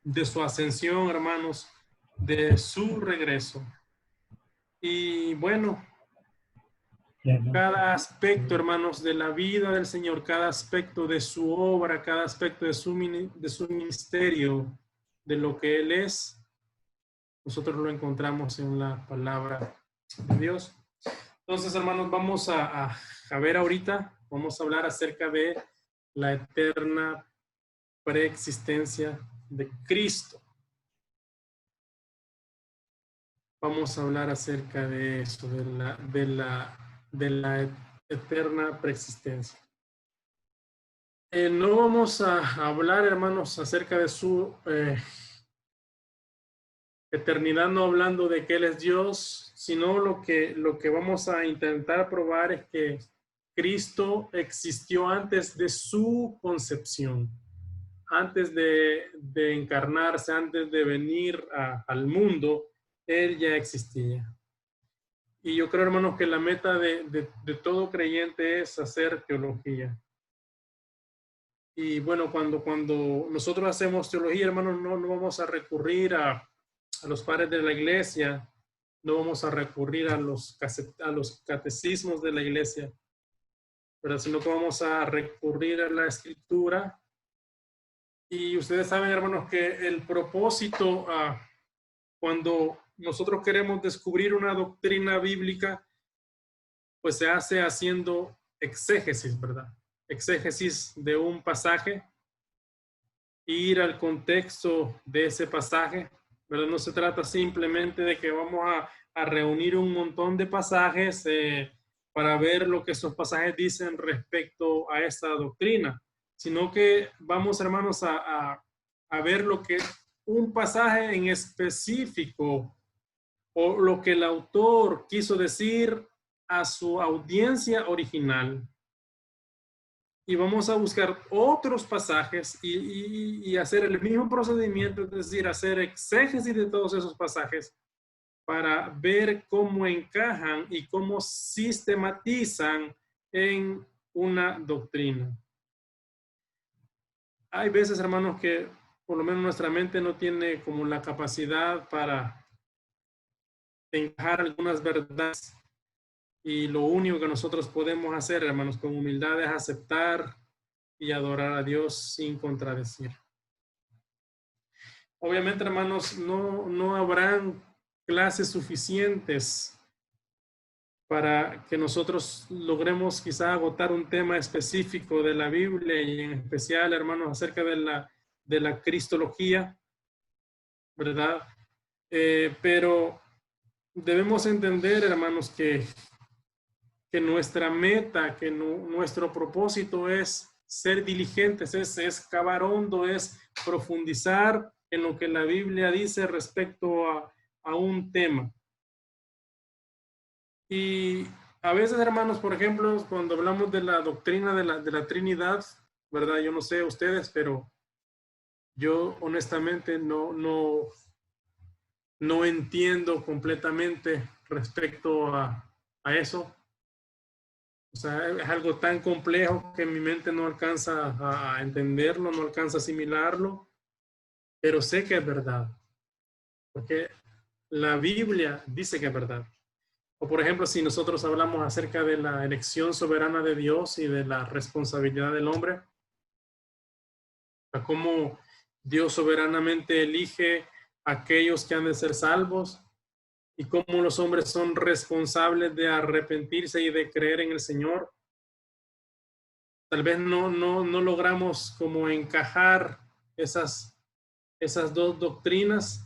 De su ascensión, hermanos, de su regreso. Y bueno, cada aspecto, hermanos, de la vida del Señor, cada aspecto de su obra, cada aspecto de su ministerio, de lo que Él es, nosotros lo encontramos en la palabra de Dios. Entonces, hermanos, vamos a ver ahorita, vamos a hablar acerca de la eterna preexistencia de Cristo. Vamos a hablar acerca de eso, de la eterna preexistencia. No vamos a hablar, hermanos, acerca de su eternidad, no hablando de que Él es Dios, sino lo que vamos a intentar probar es que Cristo existió antes de su concepción, antes de encarnarse, antes de venir al mundo, Él ya existía. Y yo creo, hermanos, que la meta de todo creyente es hacer teología. Y bueno, cuando nosotros hacemos teología, hermanos, no vamos a recurrir a los padres de la iglesia, no vamos a recurrir a los catecismos de la iglesia, pero sino que vamos a recurrir a la escritura. Y ustedes saben, hermanos, que el propósito cuando nosotros queremos descubrir una doctrina bíblica, pues se hace haciendo exégesis, ¿verdad? Exégesis de un pasaje, ir al contexto de ese pasaje, ¿verdad? No se trata simplemente de que vamos a reunir un montón de pasajes para ver lo que esos pasajes dicen respecto a esta doctrina, sino que vamos, hermanos, a ver lo que un pasaje en específico o lo que el autor quiso decir a su audiencia original. Y vamos a buscar otros pasajes y hacer el mismo procedimiento, es decir, hacer exégesis de todos esos pasajes para ver cómo encajan y cómo sistematizan en una doctrina. Hay veces, hermanos, que por lo menos nuestra mente no tiene como la capacidad para encajar algunas verdades, y lo único que nosotros podemos hacer, hermanos, con humildad es aceptar y adorar a Dios sin contradecir. Obviamente, hermanos, no habrán clases suficientes para que nosotros logremos quizá agotar un tema específico de la Biblia, y en especial, hermanos, acerca de la cristología, ¿verdad? Pero debemos entender, hermanos, que nuestra meta, que nuestro propósito es ser diligentes, es cavar hondo, es profundizar en lo que la Biblia dice respecto a un tema. Y a veces, hermanos, por ejemplo, cuando hablamos de la doctrina de la Trinidad, ¿verdad? Yo no sé ustedes, pero yo honestamente no entiendo completamente respecto a eso. O sea, es algo tan complejo que mi mente no alcanza a entenderlo, no alcanza a asimilarlo, pero sé que es verdad, porque la Biblia dice que es verdad. O por ejemplo, si nosotros hablamos acerca de la elección soberana de Dios y de la responsabilidad del hombre, cómo Dios soberanamente elige a aquellos que han de ser salvos, y cómo los hombres son responsables de arrepentirse y de creer en el Señor. Tal vez no logramos como encajar esas dos doctrinas,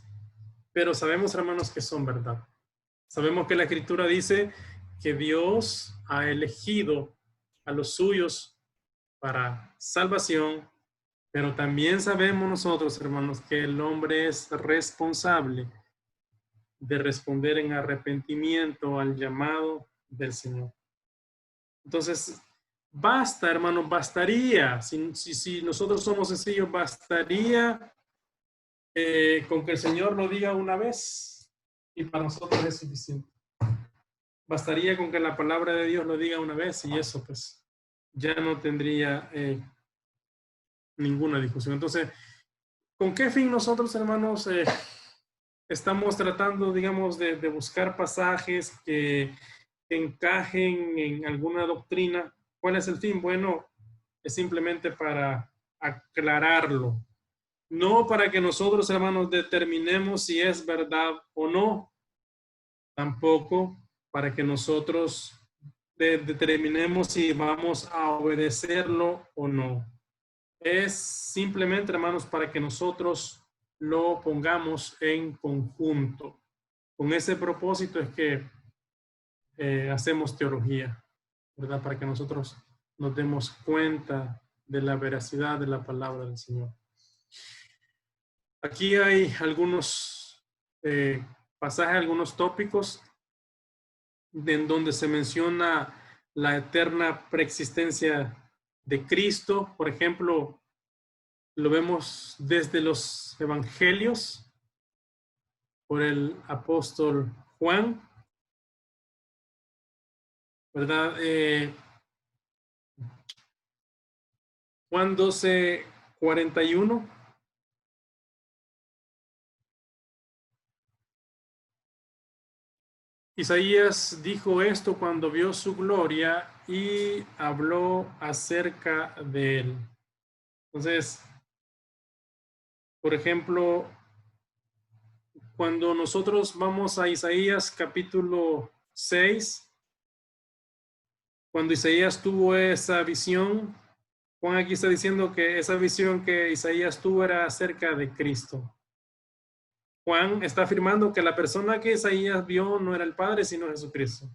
pero sabemos, hermanos, que son verdad. Sabemos que la Escritura dice que Dios ha elegido a los suyos para salvación, pero también sabemos nosotros, hermanos, que el hombre es responsable de responder en arrepentimiento al llamado del Señor. Entonces, basta, hermanos, bastaría, si nosotros somos sencillos, bastaría con que el Señor lo diga una vez, y para nosotros es suficiente. Bastaría con que la palabra de Dios lo diga una vez, y eso pues ya no tendría ninguna discusión. Entonces, ¿con qué fin nosotros, hermanos, estamos tratando, digamos, de buscar pasajes que encajen en alguna doctrina? ¿Cuál es el fin? Bueno, es simplemente para aclararlo. No para que nosotros, hermanos, determinemos si es verdad o no. Tampoco para que nosotros determinemos si vamos a obedecerlo o no. Es simplemente, hermanos, para que nosotros lo pongamos en conjunto. Con ese propósito es que hacemos teología, ¿verdad? Para que nosotros nos demos cuenta de la veracidad de la palabra del Señor. Aquí hay algunos pasajes, algunos tópicos en donde se menciona la eterna preexistencia de Cristo. Por ejemplo, lo vemos desde los evangelios por el apóstol Juan, ¿verdad? Juan 12:41. Isaías dijo esto cuando vio su gloria y habló acerca de él. Entonces, por ejemplo, cuando nosotros vamos a Isaías capítulo 6, cuando Isaías tuvo esa visión, Juan aquí está diciendo que esa visión que Isaías tuvo era acerca de Cristo. Juan está afirmando que la persona que Isaías vio no era el Padre, sino Jesucristo.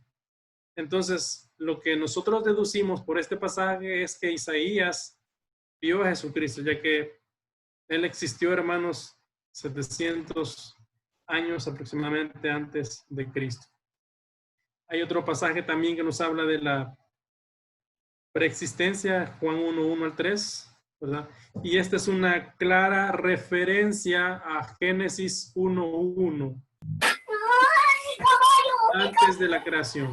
Entonces, lo que nosotros deducimos por este pasaje es que Isaías vio a Jesucristo, ya que Él existió, hermanos, 700 años aproximadamente antes de Cristo. Hay otro pasaje también que nos habla de la preexistencia, Juan 1:1 al 3, ¿verdad? Y esta es una clara referencia a Génesis 1:1, antes de la creación.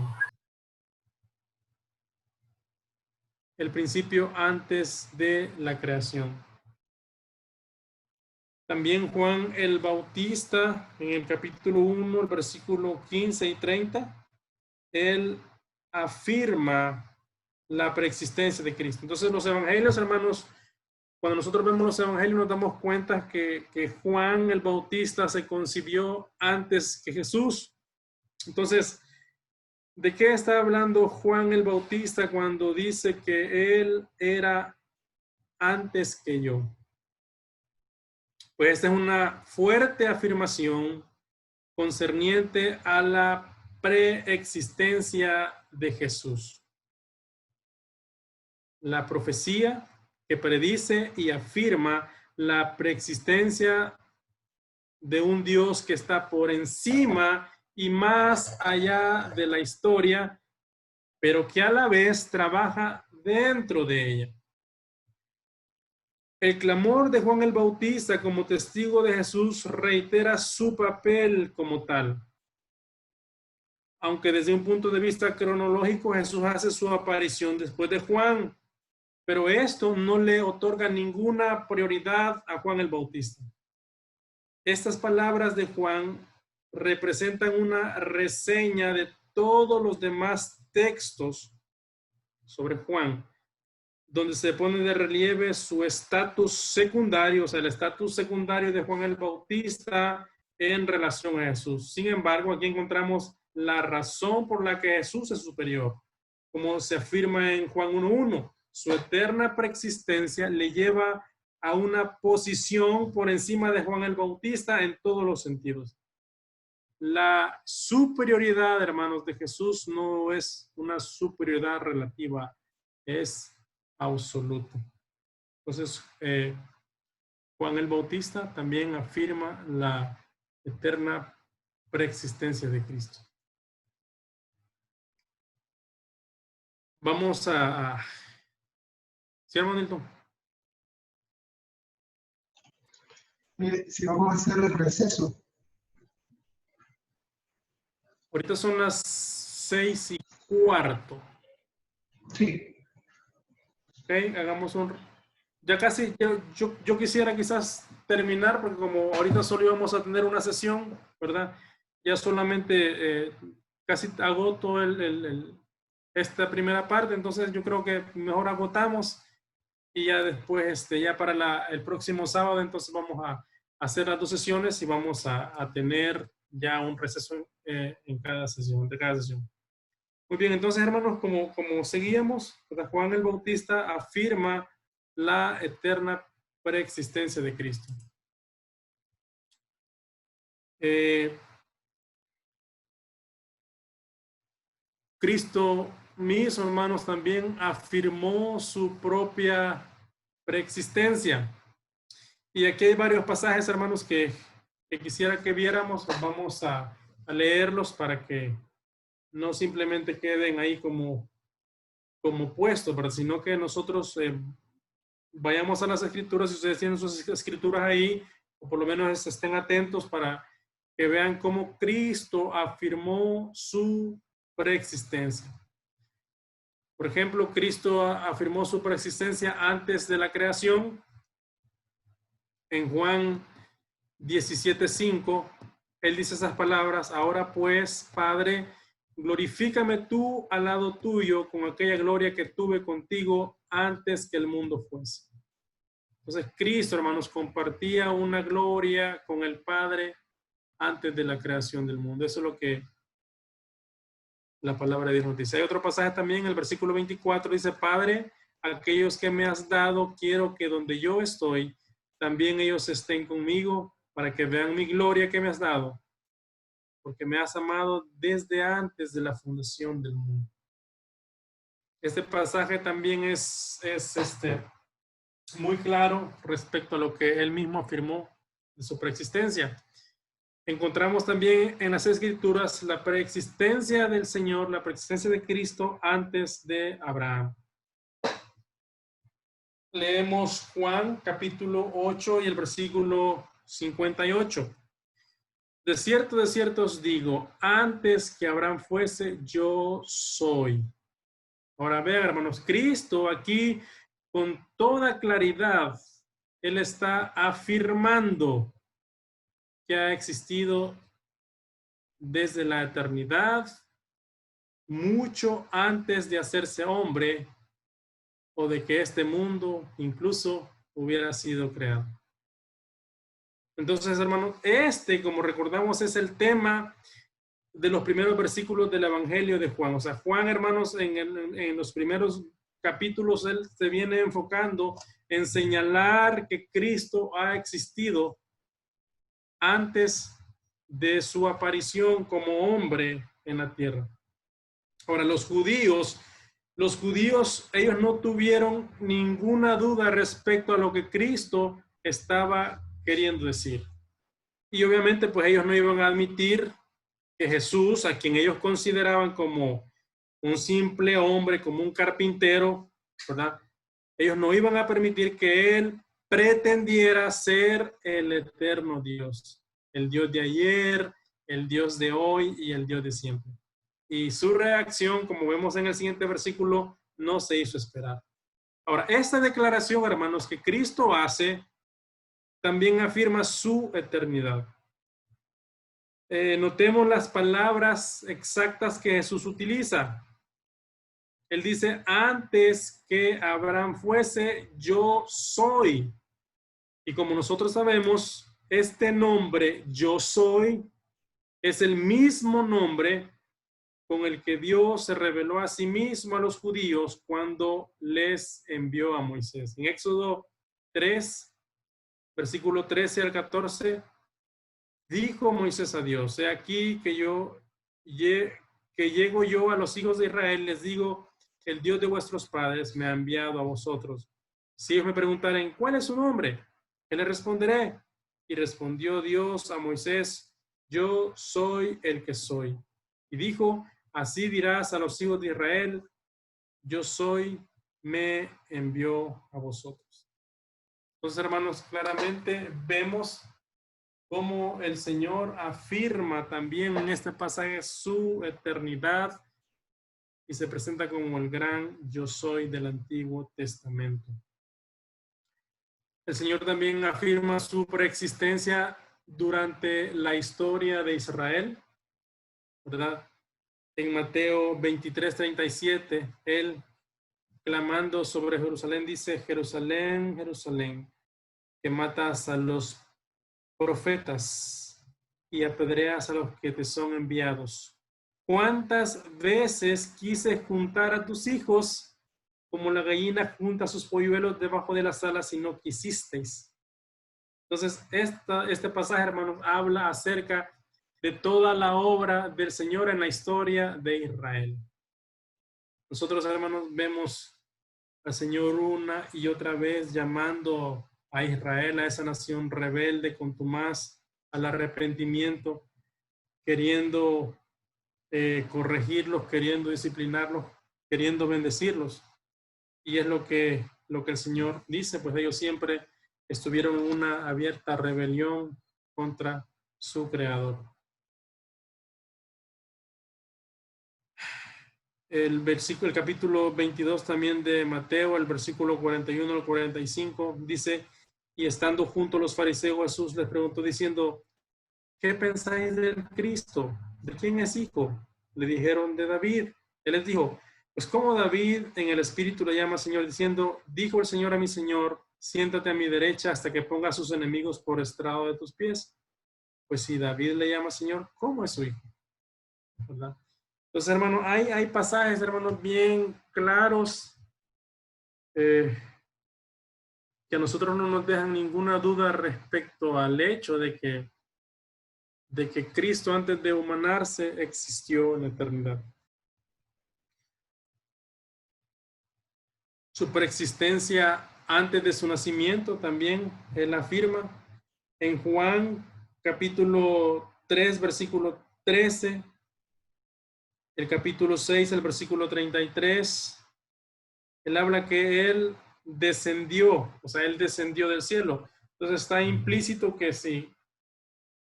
El principio antes de la creación. También Juan el Bautista, en el capítulo 1, el versículo 15 y 30, él afirma la preexistencia de Cristo. Entonces los evangelios, hermanos, cuando nosotros vemos los evangelios nos damos cuenta que Juan el Bautista se concibió antes que Jesús. Entonces, ¿de qué está hablando Juan el Bautista cuando dice que él era antes que yo? Pues esta es una fuerte afirmación concerniente a la preexistencia de Jesús. La profecía que predice y afirma la preexistencia de un Dios que está por encima y más allá de la historia, pero que a la vez trabaja dentro de ella. El clamor de Juan el Bautista como testigo de Jesús reitera su papel como tal. Aunque desde un punto de vista cronológico Jesús hace su aparición después de Juan, pero esto no le otorga ninguna prioridad a Juan el Bautista. Estas palabras de Juan representan una reseña de todos los demás textos sobre Juan, donde se pone de relieve su estatus secundario, o sea, el estatus secundario de Juan el Bautista en relación a Jesús. Sin embargo, aquí encontramos la razón por la que Jesús es superior, como se afirma en Juan 1:1. Su eterna preexistencia le lleva a una posición por encima de Juan el Bautista en todos los sentidos. La superioridad, hermanos, de Jesús no es una superioridad relativa, es absoluta. Entonces, Juan el Bautista también afirma la eterna preexistencia de Cristo. Vamos a ¿sí, hermano Nilton? Mire, si vamos a hacer el receso. Ahorita son las 6:15. Sí. Ok, hagamos un... Ya casi, yo quisiera quizás terminar, porque como ahorita solo íbamos a tener una sesión, ¿verdad? Ya solamente casi agoto esta primera parte, entonces yo creo que mejor agotamos y ya después, ya para el próximo sábado, entonces vamos a hacer las 2 sesiones y vamos a tener ya un receso en cada sesión, de cada sesión. Muy bien, entonces, hermanos, como seguíamos, Juan el Bautista afirma la eterna preexistencia de Cristo. Cristo, mis hermanos, también afirmó su propia preexistencia. Y aquí hay varios pasajes, hermanos, que quisiera que viéramos. Vamos a leerlos para que no simplemente queden ahí como puestos, pero sino que nosotros vayamos a las escrituras. Si ustedes tienen sus escrituras ahí, o por lo menos estén atentos para que vean cómo Cristo afirmó su preexistencia. Por ejemplo, Cristo afirmó su preexistencia antes de la creación. En Juan 17:5, él dice esas palabras: ahora pues, Padre, glorifícame tú al lado tuyo con aquella gloria que tuve contigo antes que el mundo fuese. Entonces, Cristo, hermanos, compartía una gloria con el Padre antes de la creación del mundo. Eso es lo que la palabra de Dios nos dice. Hay otro pasaje también, el versículo 24, dice: Padre, aquellos que me has dado, quiero que donde yo estoy, también ellos estén conmigo, para que vean mi gloria que me has dado, porque me has amado desde antes de la fundación del mundo. Este pasaje también es muy claro respecto a lo que él mismo afirmó de su preexistencia. Encontramos también en las Escrituras la preexistencia del Señor, la preexistencia de Cristo antes de Abraham. Leemos Juan capítulo 8 y el versículo 58. De cierto os digo, antes que Abraham fuese, yo soy. Ahora vean, hermanos, Cristo aquí con toda claridad, Él está afirmando que ha existido desde la eternidad, mucho antes de hacerse hombre o de que este mundo incluso hubiera sido creado. Entonces, hermanos, como recordamos, es el tema de los primeros versículos del Evangelio de Juan. O sea, Juan, hermanos, en los primeros capítulos, él se viene enfocando en señalar que Cristo ha existido antes de su aparición como hombre en la tierra. Ahora, los judíos, ellos no tuvieron ninguna duda respecto a lo que Cristo estaba queriendo decir. Y obviamente, pues ellos no iban a admitir que Jesús, a quien ellos consideraban como un simple hombre, como un carpintero, ¿verdad? Ellos no iban a permitir que él pretendiera ser el eterno Dios, el Dios de ayer, el Dios de hoy y el Dios de siempre. Y su reacción, como vemos en el siguiente versículo, no se hizo esperar. Ahora, esta declaración, hermanos, que Cristo hace, también afirma su eternidad. Notemos las palabras exactas que Jesús utiliza. Él dice, antes que Abraham fuese, yo soy. Y como nosotros sabemos, este nombre, yo soy, es el mismo nombre con el que Dios se reveló a sí mismo a los judíos cuando les envió a Moisés. En Éxodo 3, versículo 13 al 14, dijo Moisés a Dios, he aquí que llego yo a los hijos de Israel, les digo, el Dios de vuestros padres me ha enviado a vosotros. Si ellos me preguntaren, ¿cuál es su nombre? ¿Qué le responderé? Y respondió Dios a Moisés, yo soy el que soy. Y dijo, así dirás a los hijos de Israel, yo soy, me envió a vosotros. Entonces, hermanos, claramente vemos cómo el Señor afirma también en este pasaje su eternidad y se presenta como el gran yo soy del Antiguo Testamento. El Señor también afirma su preexistencia durante la historia de Israel, ¿verdad? En Mateo 23:37, Él clamando sobre Jerusalén dice, Jerusalén, Jerusalén, que matas a los profetas y apedreas a los que te son enviados. ¿Cuántas veces quise juntar a tus hijos como la gallina junta sus polluelos debajo de las alas y no quisisteis? Entonces, este pasaje, hermanos, habla acerca de toda la obra del Señor en la historia de Israel. Nosotros, hermanos, vemos al Señor una y otra vez llamando a Israel, a esa nación rebelde, contumaz, al arrepentimiento, queriendo corregirlos, queriendo disciplinarlos, queriendo bendecirlos. Y es lo que el Señor dice, pues ellos siempre estuvieron en una abierta rebelión contra su Creador. El capítulo 22 también de Mateo, el versículo 41 al 45, dice, y estando junto a los fariseos, Jesús les preguntó diciendo, ¿qué pensáis del Cristo? ¿De quién es hijo? Le dijeron, de David. Él les dijo, pues como David en el Espíritu le llama Señor, diciendo, dijo el Señor a mi Señor, siéntate a mi derecha hasta que ponga a sus enemigos por estrado de tus pies. Pues si David le llama Señor, ¿cómo es su hijo? ¿Verdad? Entonces, hermanos, hay pasajes, hermanos, bien claros que a nosotros no nos dejan ninguna duda respecto al hecho de que Cristo antes de humanarse existió en la eternidad. Su preexistencia antes de su nacimiento también él afirma. En Juan capítulo 3, versículo 13, el capítulo 6, el versículo 33, él habla que él descendió, o sea, él descendió del cielo. Entonces está implícito que si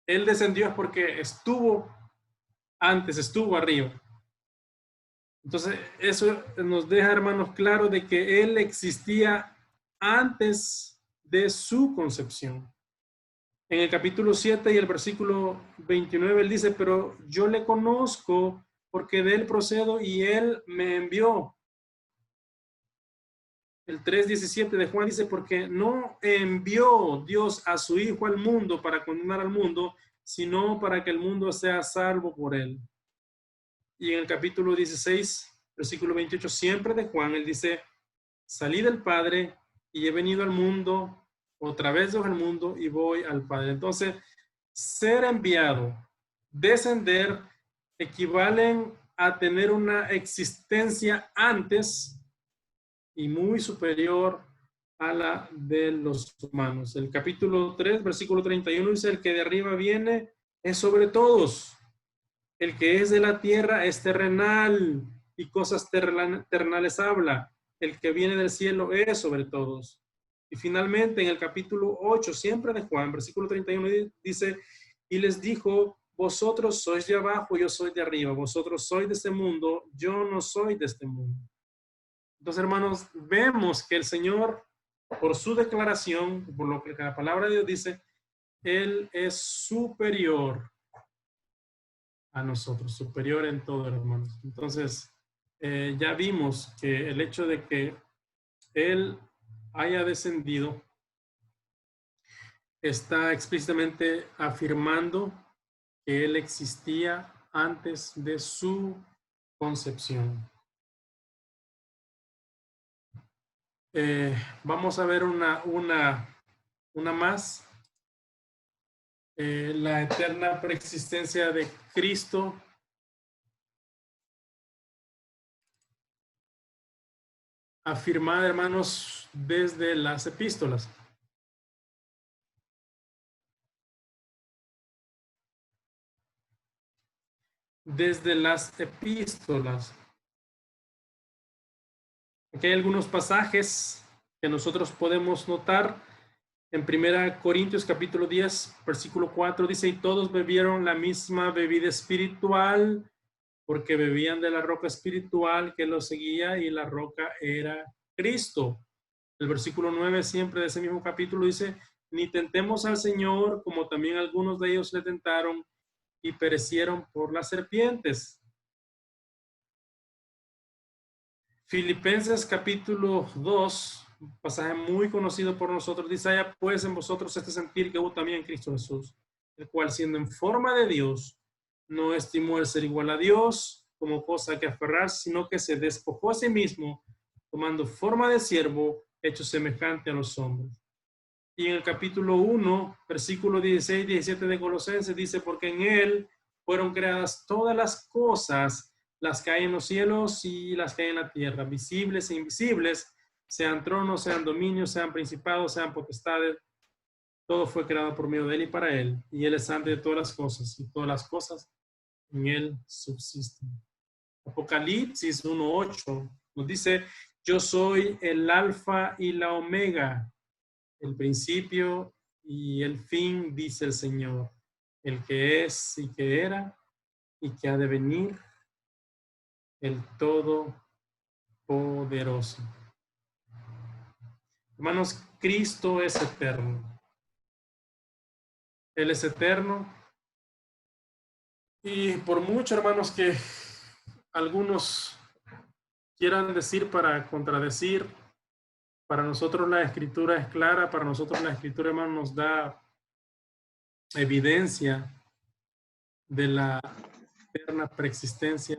él descendió es porque estuvo antes, estuvo arriba. Entonces eso nos deja, hermanos, claro de que él existía antes de su concepción. En el capítulo 7 y el versículo 29, él dice, pero yo le conozco porque de él procedo y él me envió. El 3:17 de Juan dice, porque no envió Dios a su Hijo al mundo para condenar al mundo, sino para que el mundo sea salvo por él. Y en el capítulo 16, versículo 28, siempre de Juan, él dice, salí del Padre y he venido al mundo, otra vez dejo el mundo y voy al Padre. Entonces, ser enviado, descender, equivalen a tener una existencia antes y muy superior a la de los humanos. El capítulo 3, versículo 31 dice, el que de arriba viene es sobre todos. El que es de la tierra es terrenal y cosas terrenales habla. El que viene del cielo es sobre todos. Y finalmente en el capítulo 8, siempre de Juan, versículo 31 dice, y les dijo, vosotros sois de abajo, yo soy de arriba. Vosotros sois de este mundo, yo no soy de este mundo. Entonces, hermanos, vemos que el Señor, por su declaración, por lo que la palabra de Dios dice, Él es superior a nosotros, superior en todo, hermanos. Entonces, ya vimos que el hecho de que Él haya descendido está explícitamente afirmando que Él existía antes de su concepción. Vamos a ver una más. La eterna preexistencia de Cristo. Afirmada, hermanos, desde las epístolas. Desde las epístolas. Aquí hay algunos pasajes que nosotros podemos notar. En 1 Corintios capítulo 10, versículo 4 dice, y todos bebieron la misma bebida espiritual, porque bebían de la roca espiritual que los seguía, y la roca era Cristo. El versículo 9 siempre de ese mismo capítulo dice, ni tentemos al Señor, como también algunos de ellos le tentaron y perecieron por las serpientes. Filipenses capítulo 2, un pasaje muy conocido por nosotros, dice, haya pues en vosotros este sentir que hubo también en Cristo Jesús, el cual siendo en forma de Dios, no estimó el ser igual a Dios como cosa que aferrarse, sino que se despojó a sí mismo, tomando forma de siervo, hecho semejante a los hombres. Y en el capítulo 1, versículo 16 y 17 de Colosenses, dice, porque en él fueron creadas todas las cosas, las que hay en los cielos y las que hay en la tierra, visibles e invisibles, sean tronos, sean dominios, sean principados, sean potestades. Todo fue creado por medio de él y para él. Y él es antes de todas las cosas, y todas las cosas en él subsisten. Apocalipsis 1:8 nos dice, yo soy el alfa y la omega, el principio y el fin, dice el Señor, el que es y que era y que ha de venir, el Todopoderoso. Hermanos, Cristo es eterno. Él es eterno. Y por mucho, hermanos, que algunos quieran decir para contradecir, para nosotros la Escritura es clara, para nosotros la Escritura, hermanos, nos da evidencia de la eterna preexistencia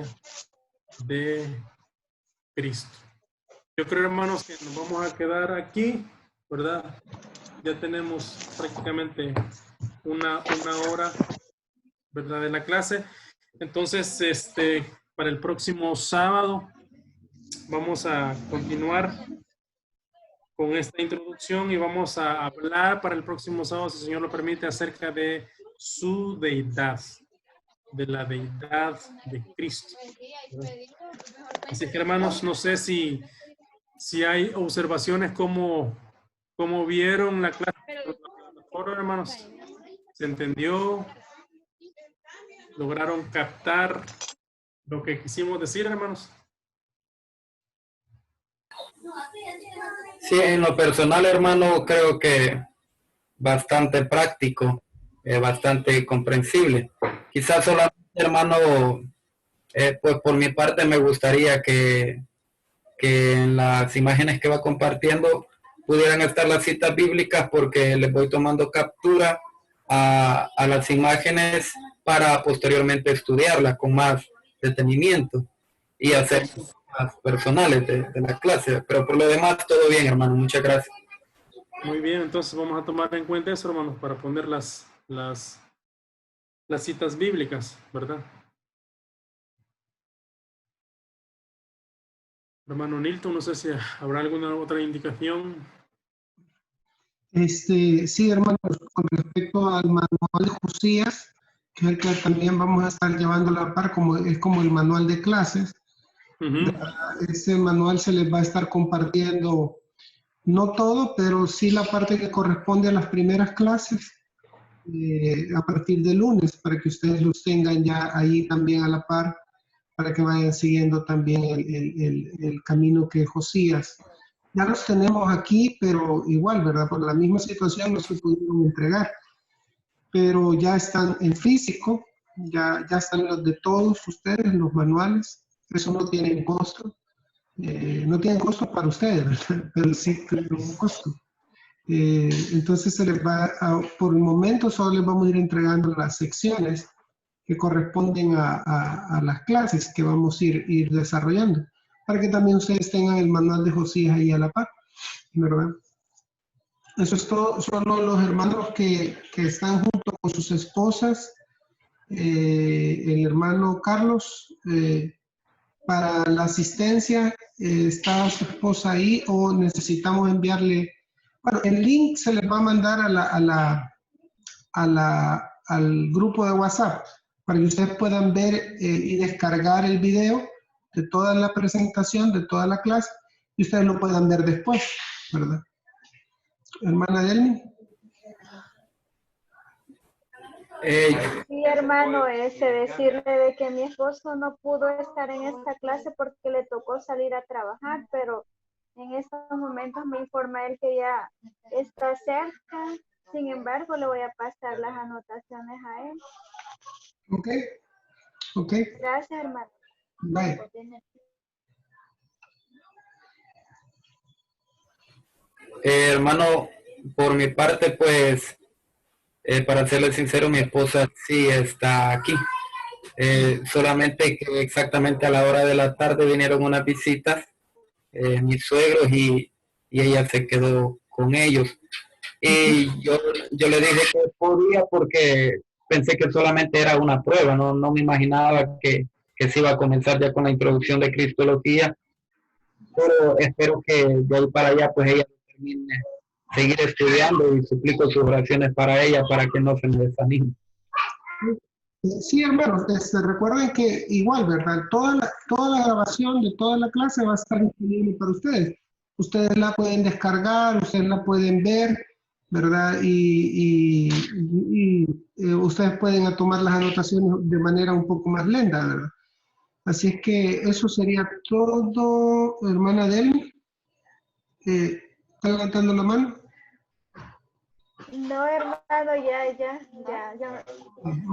de Cristo. Yo creo, hermanos, que nos vamos a quedar aquí, ¿verdad? Ya tenemos prácticamente una hora, ¿verdad?, de la clase. Entonces, para el próximo sábado vamos a continuar con esta introducción y vamos a hablar para el próximo sábado, si el Señor lo permite, acerca de su deidad, de la deidad de Cristo. Así que, hermanos, no sé si hay observaciones, como vieron la clase. Hermanos, ¿se entendió? ¿Lograron captar lo que quisimos decir, hermanos? Sí, en lo personal, hermano, creo que bastante práctico, bastante comprensible. Quizás solamente, hermano, pues por mi parte me gustaría que en las imágenes que va compartiendo pudieran estar las citas bíblicas, porque les voy tomando captura a las imágenes para posteriormente estudiarlas con más detenimiento y hacer más personales de la clase. Pero por lo demás, todo bien, hermano. Muchas gracias. Muy bien, entonces vamos a tomar en cuenta eso, hermanos, para poner las citas bíblicas, ¿verdad? Hermano Nilton, no sé si habrá alguna otra indicación. Sí, hermanos, con respecto al manual de Josías, que es el que también vamos a estar llevando a la par, es como el manual de clases. Ese manual se les va a estar compartiendo, no todo, pero sí la parte que corresponde a las primeras clases, a partir de lunes, para que ustedes los tengan ya ahí también a la par, para que vayan siguiendo también el camino que Josías. Ya los tenemos aquí, pero igual, ¿verdad? Por la misma situación no se pudieron entregar, pero ya están en físico, ya están los de todos ustedes, los manuales. Eso no tiene costo. No tienen costo para ustedes, ¿verdad? Pero sí tienen un costo. Entonces se les va por el momento solo les vamos a ir entregando las secciones que corresponden a las clases que vamos a ir desarrollando, para que también ustedes tengan el manual de Josías ahí a la par, ¿verdad? Eso es todo. Solo los hermanos que están junto con sus esposas, el hermano Carlos, para la asistencia, ¿está su esposa ahí o necesitamos enviarle? Bueno, el link se les va a mandar al grupo de WhatsApp para que ustedes puedan ver y descargar el video de toda la presentación, de toda la clase, y ustedes lo puedan ver después, ¿verdad? Hermana Delmi. Sí, hermano, decirle de que mi esposo no pudo estar en esta clase porque le tocó salir a trabajar, pero en estos momentos me informa él que ya está cerca. Sin embargo, le voy a pasar las anotaciones a él. Ok. Ok. Gracias, hermano. Bye. Hermano, por mi parte, pues, para serle sincero, mi esposa sí está aquí. Solamente que exactamente a la hora de la tarde vinieron unas visitas, mis suegros, y ella se quedó con ellos. Y yo le dije que podía, porque pensé que solamente era una prueba, no me imaginaba que se iba a comenzar ya con la introducción de Cristología, pero espero que de ahí para allá pues ella termine seguir estudiando, y suplico sus oraciones para ella para que no se me desanime. Sí, hermanos, recuerden que igual, ¿verdad? Toda la grabación de toda la clase va a estar disponible para ustedes. Ustedes la pueden descargar, ustedes la pueden ver, ¿verdad? Y ustedes pueden tomar las anotaciones de manera un poco más lenta, ¿verdad? Así es que eso sería todo, hermana Delmi. ¿Está levantando la mano? No, hermano, ya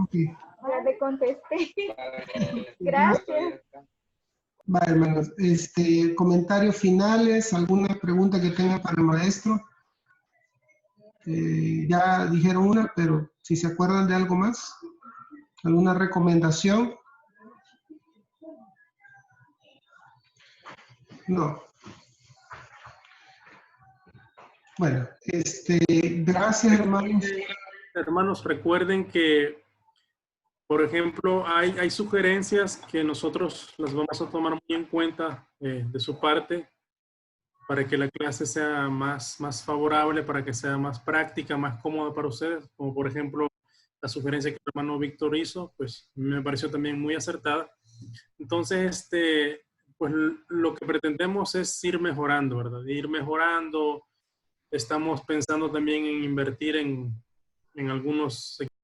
Okay. ya le contesté. Gracias. Va, hermanos. Comentarios finales, alguna pregunta que tenga para el maestro. Ya dijeron una, pero si se acuerdan de algo más, alguna recomendación. No. Bueno, gracias, hermanos. Hermanos, recuerden que, por ejemplo, hay sugerencias que nosotros las vamos a tomar muy en cuenta de su parte para que la clase sea más favorable, para que sea más práctica, más cómoda para ustedes, como por ejemplo la sugerencia que el hermano Víctor hizo, pues me pareció también muy acertada. Entonces, pues lo que pretendemos es ir mejorando, ¿verdad? Ir mejorando. Estamos pensando también en invertir en algunos